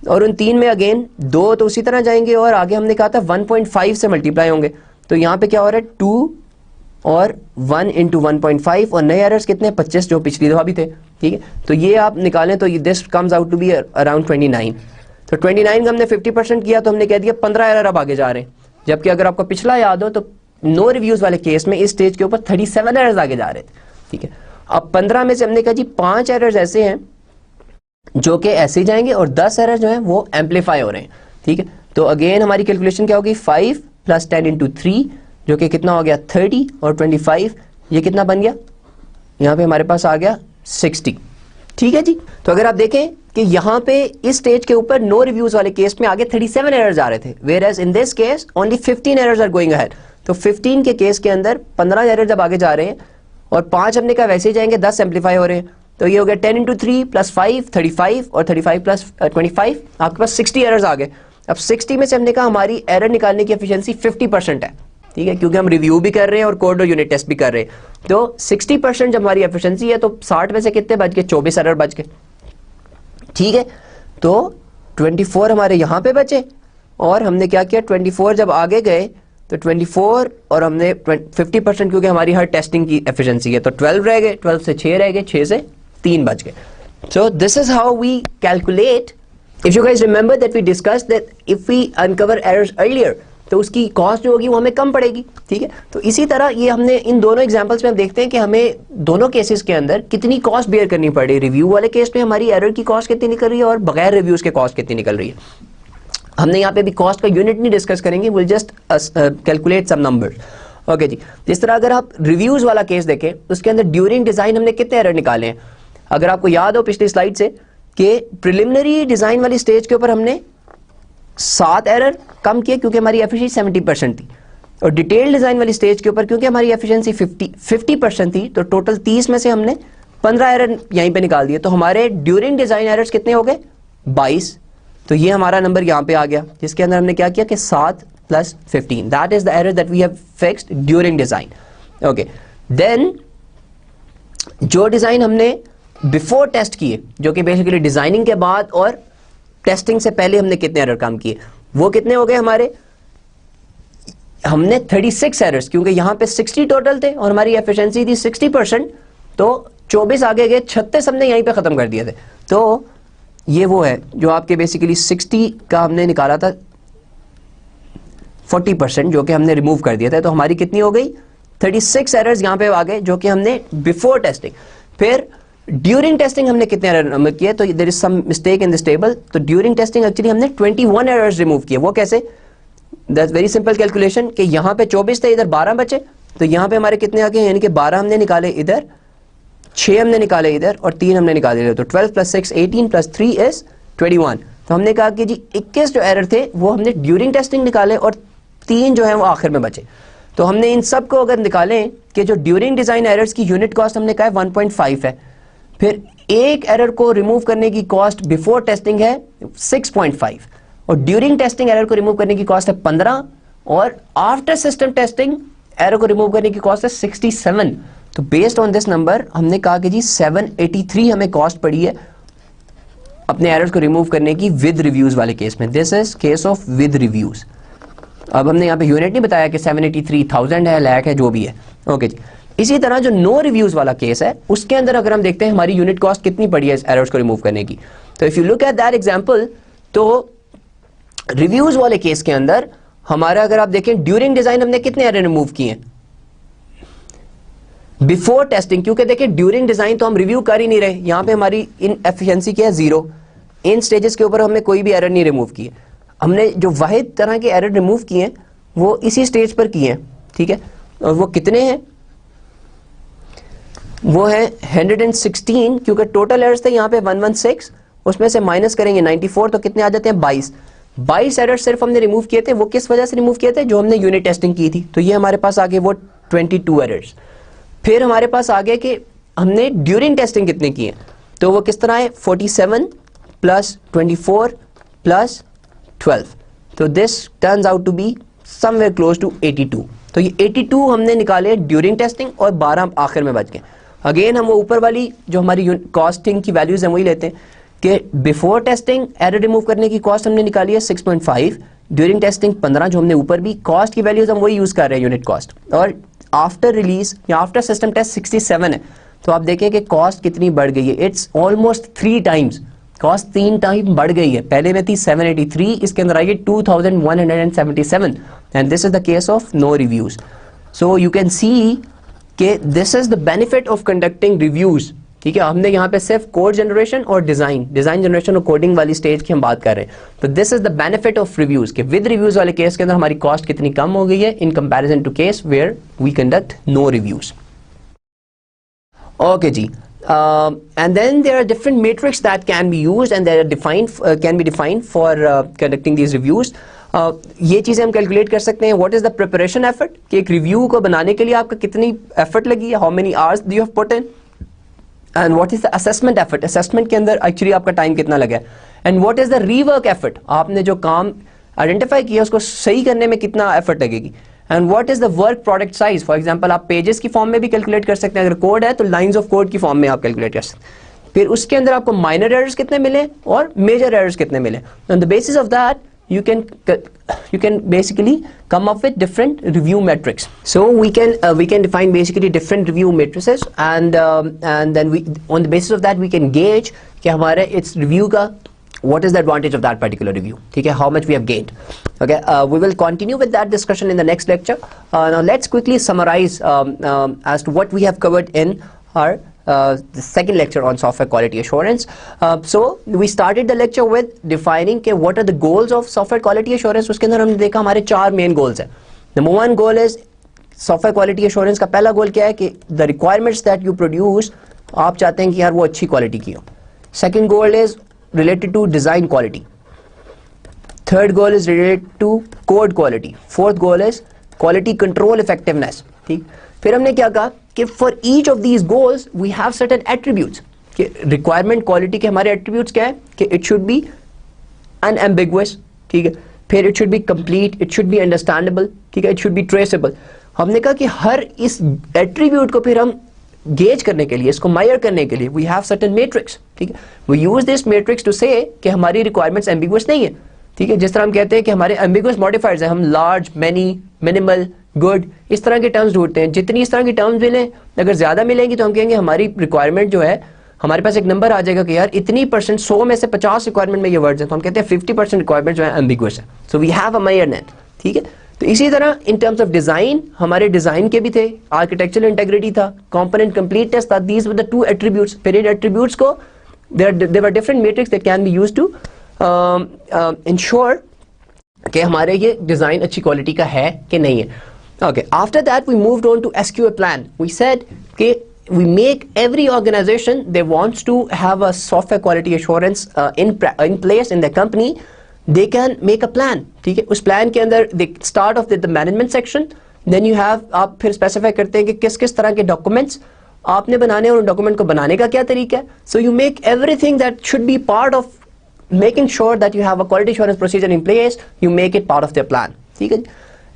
और उन 3 में अगेन 2 तो उसी तरह जाएंगे, और आगे हमने कहा था 1.5 से मल्टीप्लाई होंगे। तो यहाँ पे क्या हो रहा है 2 और 1 इंटू 1.5, और नए एरर्स कितने 25 जो पिछली दफा भी थे। ठीक है, तो ये आप निकालें तो this comes out to be around 29। तो 29 का हमने 50% किया, तो हमने कह दिया 15 एरर अब आगे जा रहे हैं। जबकि अगर आपको पिछला याद हो तो नो रिव्यूज वाले केस में इस स्टेज के ऊपर 37 एरर्स आगे जा रहे थे। ठीक है, अब 15 में से हमने कहा जी 5 एरर्स ऐसे हैं जो कि ऐसे ही जाएंगे, और 10 एरर जो हैं वो एम्पलीफाई हो रहे हैं। ठीक है, तो अगेन हमारी कैलकुलेशन क्या होगी 5 + 10 × 3, जो कि कितना हो गया 30, और 25 ये कितना बन गया, यहाँ पे हमारे पास आ गया 60। ठीक है जी, तो अगर आप देखें कि यहाँ पे इस स्टेज के ऊपर नो रिव्यूज वाले केस में आगे 37 एरर्स आ रहे थे, whereas in this case only 15 errors are going ahead. तो 15 के केस के अंदर 15 एरर जब आगे जा रहे हैं, और 5 हमने कहा वैसे ही जाएंगे, 10 एम्पलीफाई हो रहे हैं, तो ये हो गया 10 × 3 + 5 35, और 35 + 25 आपके पास 60 एरर्स आ गए। अब 60 में से हमने कहा हमारी एरर निकालने की एफिशिएंसी 50% है। ठीक है, क्योंकि हम रिव्यू भी कर रहे हैं और कोड और यूनिट टेस्ट भी कर रहे हैं। तो 60% जब हमारी एफिशिएंसी है, तो 60 में से कितने बच गए 24 एरर बच गए। ठीक है, तो 24 हमारे यहाँ पे बचे, और हमने क्या किया 24 जब आगे गए तो 24 और हमने 50% क्योंकि हमारी हर टेस्टिंग की एफिशिएंसी है, तो 12 रह गए, 12 से 6 रह गए, 6 से 3 बच गए। So this is how we calculate. If you guys remember that we discussed that if we uncover errors earlier, तो उसकी कॉस्ट जो होगी वो हमें कम पड़ेगी। ठीक है, तो इसी तरह ये हमने इन दोनों एग्जांपल्स में हम देखते हैं कि हमें दोनों केसेस के अंदर कितनी कॉस्ट बेयर करनी पड़ रही है। रिव्यू वाले केस में हमारी एरर की कॉस्ट कितनी निकल रही है, और बगैर रिव्यूज के कॉस्ट कितनी निकल रही है। हमने यहाँ पे भी कॉस्ट का यूनिट नहीं डिस्कस करेंगे, will just calculate some numbers. Okay जी, जिस तरह अगर आप रिव्यूज वाला केस देखें, उसके अंदर ड्यूरिंग डिजाइन हमने कितने एरर निकाले हैं। अगर आपको याद हो पिछली स्लाइड से कि प्रिलिमिनरी डिजाइन वाली स्टेज के ऊपर हमने 7 एरर कम किए क्योंकि हमारी एफिशिएंसी 70% थी, और डिटेल डिजाइन वाली स्टेज के ऊपर क्योंकि हमारी एफिशिएंसी 50% थी, तो टोटल 30 में से हमने 15 एरर यहीं पे निकाल दिए। तो हमारे ड्यूरिंग डिजाइन एरर्स कितने हो गए 22। तो ये हमारा नंबर यहाँ पे आ गया, जिसके अंदर हमने क्या किया कि 7 + 15, that is the error that we have fixed during design. Okay, then जो डिजाइन हमने बिफोर टेस्ट किए, जो कि बेसिकली डिजाइनिंग के बाद और टेस्टिंग से पहले हमने कितने एरर काम किए, वो कितने हो गए हमारे, हमने 36 एरर्स, क्योंकि यहाँ पे 60 टोटल थे और हमारी एफिशिएंसी थी 60%, तो 24 आगे गए, 36 हमने यहीं पे खत्म कर दिए थे। तो ये वो है जो आपके बेसिकली 60 का हमने निकाला था 40%, जो कि हमने रिमूव कर दिया था। तो हमारी कितनी हो गई 36 एरर्स यहाँ पे आ गए, जो कि हमने बिफोर टेस्टिंग। फिर ड्यूरिंग टेस्टिंग हमने कितने एरर नंबर किए, तो there is some mistake in this table. तो ड्यूरिंग टेस्टिंग एक्चुअली हमने 21 एरर्स रिमूव किए। वो कैसे? दैट्स वेरी सिंपल कैलकुलेशन कि यहाँ पे 24 थे, इधर 12 बचे, तो यहाँ पे हमारे कितने आ गए, यानी कि 12 हमने निकाले इधर, 6 हमने निकाले इधर और 3 हमने निकाले इधर। तो 12 + 6 18 + 3 इज 21। तो हमने कहा कि जी 21 जो एरर थे वो हमने ड्यूरिंग टेस्टिंग निकाले और 3 जो है वो आखिर में बचे। तो हमने इन सब को अगर निकालें कि जो ड्यूरिंग डिजाइन एरर्स की यूनिट कॉस्ट हमने कहा है 1.5 है, फिर एक एरर को रिमूव करने की कॉस्ट बिफोर टेस्टिंग है 6.5 और ड्यूरिंग टेस्टिंग एरर को रिमूव करने की कॉस्ट है 15 और आफ्टर सिस्टम टेस्टिंग एरर को रिमूव करने की कॉस्ट है 67। तो बेस्ड ऑन दिस नंबर हमने कहा कि जी 783 हमें कॉस्ट पड़ी है अपने एरर्स को रिमूव करने की विद रिव्यूज वाले केस में। This is case of with reviews. अब हमने यहाँ पे यूनिट नहीं बताया कि 783,000 है, लाख है, जो भी है। ओके जी। इसी तरह जो नो रिव्यूज वाला केस है उसके अंदर अगर हम देखते हैं हमारी यूनिट कॉस्ट कितनी पड़ी है एरर्स को रिमूव करने की, तो if you look at that example, तो रिव्यूज वाले केस के अंदर हमारा अगर आप देखें ड्यूरिंग डिजाइन हमने कितने एरर रिमूव किए हैं बिफोर टेस्टिंग, क्योंकि देखिए ड्यूरिंग डिजाइन तो हम रिव्यू कर ही नहीं रहे, यहाँ पे हमारी इन एफिशिएंसी क्या है 0, इन स्टेजेस के ऊपर हमने कोई भी एरर नहीं रिमूव किए। हमने जो वाहिद तरह के एरर रिमूव किए हैं वो इसी स्टेज पर किए हैं, ठीक है। और वो कितने हैं? वो है 116, क्योंकि टोटल एरर्स थे यहाँ पे 116, उसमें से माइनस करेंगे 94 तो कितने आ जाते हैं 22 एरर सिर्फ हमने रिमूव किए थे। वो किस वजह से रिमूव किए थे? जो हमने यूनिट टेस्टिंग की थी। तो ये हमारे पास आगे वो 22 एरर्स। फिर हमारे पास आगे कि हमने ड्यूरिंग टेस्टिंग कितने किए, तो वो किस तरह है 47 + 24 + 12, तो this turns out to be somewhere close to 82। तो ये 82 हमने निकाले ड्यूरिंग टेस्टिंग और 12 आखिर में बच गए। अगेन हम वो ऊपर वाली जो हमारी कॉस्टिंग की वैल्यूज हैं वही लेते हैं कि बिफोर टेस्टिंग एरर रिमूव करने की कॉस्ट हमने निकाली है 6.5, ड्यूरिंग टेस्टिंग 15, जो हमने ऊपर भी कॉस्ट की वैल्यूज हम वही यूज कर रहे हैं यूनिट कॉस्ट, और आफ्टर रिलीज या आफ्टर सिस्टम टेस्ट 67 है। तो आप देखें कि कॉस्ट कितनी बढ़ गई है, it's almost 3 times, cost 3 time बढ़ गई है। पहले में थी 783, इसके अंदर आई है 2177, and this is the case of no reviews. So you can see कि this is the benefit of conducting reviews, ठीक है। हमने यहाँ पे सिर्फ कोड जनरेशन और डिजाइन जनरेशन और कोडिंग वाली स्टेज की हम बात कर रहे हैं। तो this is the benefit of reviews के विद रिव्यूज वाले केस के अंदर हमारी कॉस्ट कितनी कम हो गई है in comparison to case where we conduct no reviews. Okay जी, and then there are different metrics that can be used and they are defined for conducting these reviews. ये चीज़ें हम कैलकुलेट कर सकते हैं। What is the preparation effort, कि एक review को बनाने के लिए आपका कितनी एफर्ट लगी है, how many hours you have put in, and what is the assessment effort, assessment के अंदर एक्चुअली आपका टाइम कितना लगा है, and what is the rework effort, आपने जो काम आइडेंटिफाई किया उसको सही करने में कितना एफर्ट लगेगी, and what is the work product size. For example आप पेजेस की फॉर्म में भी कैलकुलेट कर सकते हैं, अगर कोड है तो लाइंस ऑफ कोड की फॉर्म में आप कैलकुलेट कर सकते हैं। फिर उसके अंदर आपको माइनर एरर्स कितने मिले और मेजर एरर्स कितने मिले, on the basis of that you can basically come up with different review metrics. So we can define basically different review matrices, and then we on the basis of that we can gauge कि हमारे इस review का what is the advantage of that particular review, ठीक है, how much we have gained. Okay, we will continue with that discussion in the next lecture. Now let's quickly summarize as to what we have covered in our the second lecture on software quality assurance. So we started the lecture with defining के what are the goals of software quality assurance. उसके अंदर हमने देखा हमारे 4 main goals हैं। Number 1 goal is software quality assurance का पहला गोल क्या है कि the requirements that you produce आप चाहते हैं कि यार वो अच्छी क्वालिटी की हो। Second goal is related to design quality. Third goal is related to code quality. Fourth goal is quality control effectiveness. ठीक, फिर हमने क्या कहा कि for each of these goals we have certain attributes, कि रिक्वायरमेंट क्वालिटी के हमारे attributes क्या है कि इट शुड बी अनएम्बिगुअस, ठीक है, फिर it should be complete, it should be understandable, ठीक है, इट शुड बी ट्रेसेबल। हमने कहा कि हर इस एट्रीब्यूट को फिर हम गेज करने के लिए, इसको मायर करने के लिए वी हैव सर्टेन मैट्रिक्स, ठीक है, we use this matrix to say कि हमारी रिक्वायरमेंट्स एम्बिगुअस नहीं है, ठीक है। जिस तरह हम कहते हैं कि हमारे एम्बिगुअस मॉडिफायर्स हैं, हम लार्ज, मैनी, मिनिमल, गुड, इस तरह के टर्म्स ढूंढते हैं। जितनी इस तरह की टर्म्स मिलें, अगर ज़्यादा मिलेंगी तो हम कहेंगे हमारी रिक्वायरमेंट जो है, हमारे पास एक नंबर आ जाएगा कि यार इतनी परसेंट, 100 में से 50 रिक्वायरमेंट में ये वर्ड्स हैं, तो हम कहते हैं 50% रिक्वायरमेंट जो है एम्बिगुअस है। So we have a Mayar net, ठीक है। तो इसी तरह इन टर्म्स ऑफ डिजाइन, हमारे डिजाइन के भी थे, आर्किटेक्चरल इंटेग्रिटी था, कंपोनेंट कंप्लीटनेस था, these were the two attributes. फिर इन एट्रीब्यूट्स को there were different matrix that can be used to ensure कि हमारे ये डिजाइन अच्छी क्वालिटी का है कि नहीं है। Okay, after that we moved on to SQA plan. We said okay, we make every organization they wants to have a software quality assurance in place in their company, they can make a plan. ठीक है, उस plan के अंदर they start off with the management section, then you have, आप फिर specify करते हैं कि किस किस तरह के documents आपने बनाने और उन document को बनाने का क्या तरीका है. So you make everything that should be part of making sure that you have a quality assurance procedure in place, you make it part of their plan. ठीक है.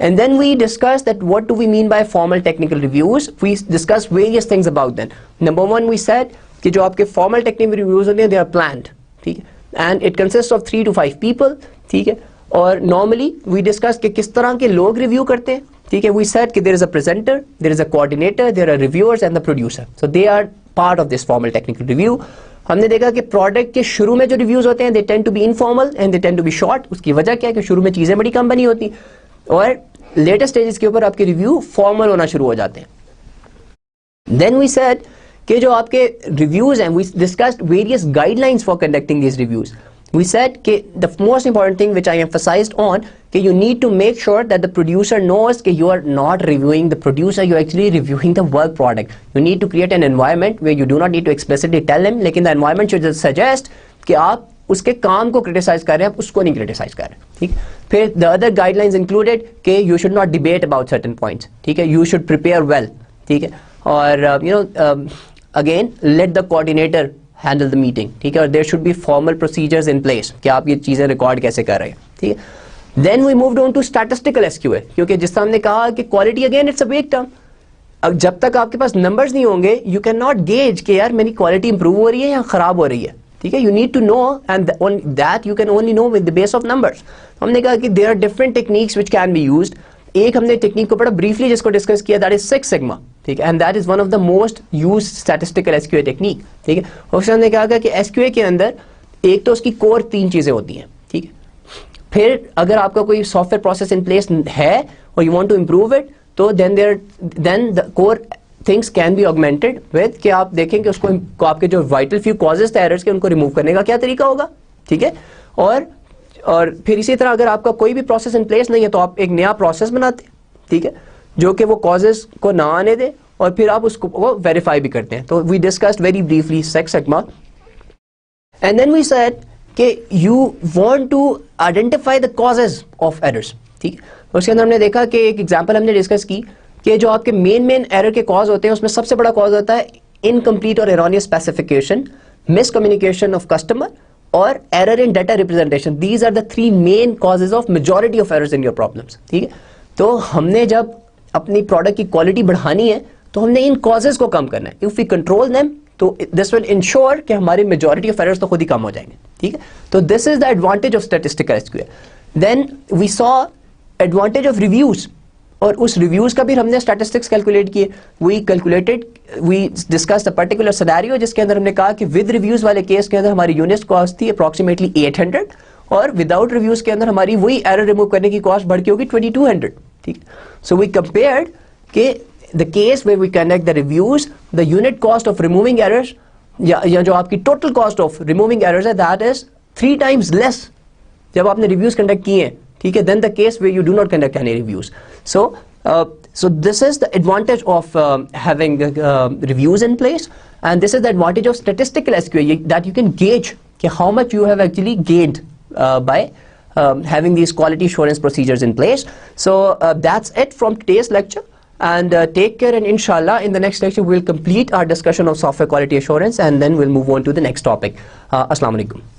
And then we discussed that what do we mean by formal technical reviews. We discussed various things about them. Number one, we said कि जो आपके formal technical reviews होते हैं, they are planned, ठीक है, and it consists of 3 to 5 people, ठीक है, और normally we discussed कि किस तरह के लोग review करते हैं, ठीक है. We said कि there is a presenter, there is a coordinator, there are reviewers and the producer. So they are part of this formal technical review. हमने देखा कि प्रोडक्ट के शुरू में जो रिव्यूज होते हैं they tend to be informal and they tend to be short. उसकी वजह क्या है कि शुरू में चीजें बड़ी कम बनी होती और लेटेस्ट स्टेजेस के ऊपर आपके रिव्यू फॉर्मल होना शुरू हो जाते हैं. देन वी सेड कि जो आपके रिव्यूज हैं, we discussed various guidelines for conducting these reviews. We said कि the most important thing which I emphasized on कि you need to make sure that the producer knows कि you are not reviewing the producer, you actually reviewing the work product. You need to create an environment where you do not need to explicitly tell him, लेकिन the environment should suggest कि आप उसके काम को criticise कर रहे हैं, आप उसको नहीं क्रिटिसाइज कर रहे. ठीक. फिर द अदर गाइडलाइंस इंक्लूडेड कि you should not debate about certain points. ठीक है, यू शुड प्रिपेयर वेल. ठीक है, और you know again let the coordinator handle the meeting. ठीक है, और there should be formal procedures in place कि आप ये चीजें रिकॉर्ड कैसे कर रहे हैं. ठीक है. Then we moved on to statistical SQA, क्योंकि जिस तरह हमने कहा कि क्वालिटी अगेन इट्स अ वेग टर्म. अब जब तक आपके पास नंबर्स नहीं होंगे यू कैन नॉट गेज कि यार मेरी क्वालिटी इंप्रूव हो रही है या खराब हो रही है. ठीक है, you need to know and that you can only know with the base of numbers. हमने कहा कि there are different techniques which can be used. एक हमने टेक्निक को बड़ा briefly जिसको डिस्कस किया, that is Six Sigma. ठीक है, and that is one of the most used statistical SQA technique. ठीक है, और फिर हमने कहा कि SQA के अंदर एक तो उसकी कोर 3 चीजें होती हैं. ठीक है, फिर अगर आपका कोई सॉफ्टवेयर प्रोसेस इन प्लेस है और you want to improve it, तो then the core things can be augmented with कि आप देखें कि उसको आपके जो वाइटल फ्यू कॉजेज थे एरर्स के उनको रिमूव करने का क्या तरीका होगा. ठीक है, और फिर इसी तरह अगर आपका कोई भी प्रोसेस इन प्लेस नहीं है तो आप एक नया प्रोसेस बनाते हैं. ठीक है, जो कि वो कॉजेज को ना आने दे और फिर आप उसको वो वेरीफाई भी करते हैं. तो we discussed very briefly Six Sigma and then we said कि you want to identify the causes of errors. ठीक है, उसके अंदर हमने देखा कि एक एग्जांपल हमने डिस्कस की कि जो आपके मेन एरर के कॉज होते हैं उसमें सबसे बड़ा कॉज होता है इनकम्प्लीट और erroneous specification, miscommunication of customer और error in data representation. These are the 3 main causes of majority of errors in your problems. ठीक है, तो हमने जब अपनी प्रोडक्ट की क्वालिटी बढ़ानी है तो हमने इन कॉजेज को कम करना है. इफ वी कंट्रोल देम तो दिस विल इंश्योर कि हमारी मेजॉरिटी ऑफ एरर्स तो खुद ही कम हो जाएंगे. ठीक है, तो this is the advantage of statistical SQA. Then we saw advantage of reviews, और उस रिव्यूज का भी हमने स्टैटिस्टिक्स कैलकुलेट किए. We discussed a particular scenario जिसके अंदर हमने कहा कि विद रिव्यूज वाले केस के अंदर हमारी यूनिट कॉस्ट थी अप्रोक्सीमेटली 800 और विदाउट रिव्यूज के अंदर हमारी वही एरर रिमूव करने की कॉस्ट बढ़ के होगी 2200. ठीक, सो वी कंपेयर्ड के the case way we conduct the reviews, the unit cost of removing errors या जो आपकी total cost of removing errors है दैट इज 3 times लेस जब आपने रिव्यूज कंडक्ट किए हैं. ठीक है, then the case where you do not conduct any reviews. So this is the advantage of having reviews in place, and this is the advantage of statistical SQA that you can gauge how much you have actually gained by having these quality assurance procedures in place. So that's it from today's lecture, and take care, and inshallah in the next lecture we'll complete our discussion of software quality assurance and then we'll move on to the next topic. Assalamu alaikum.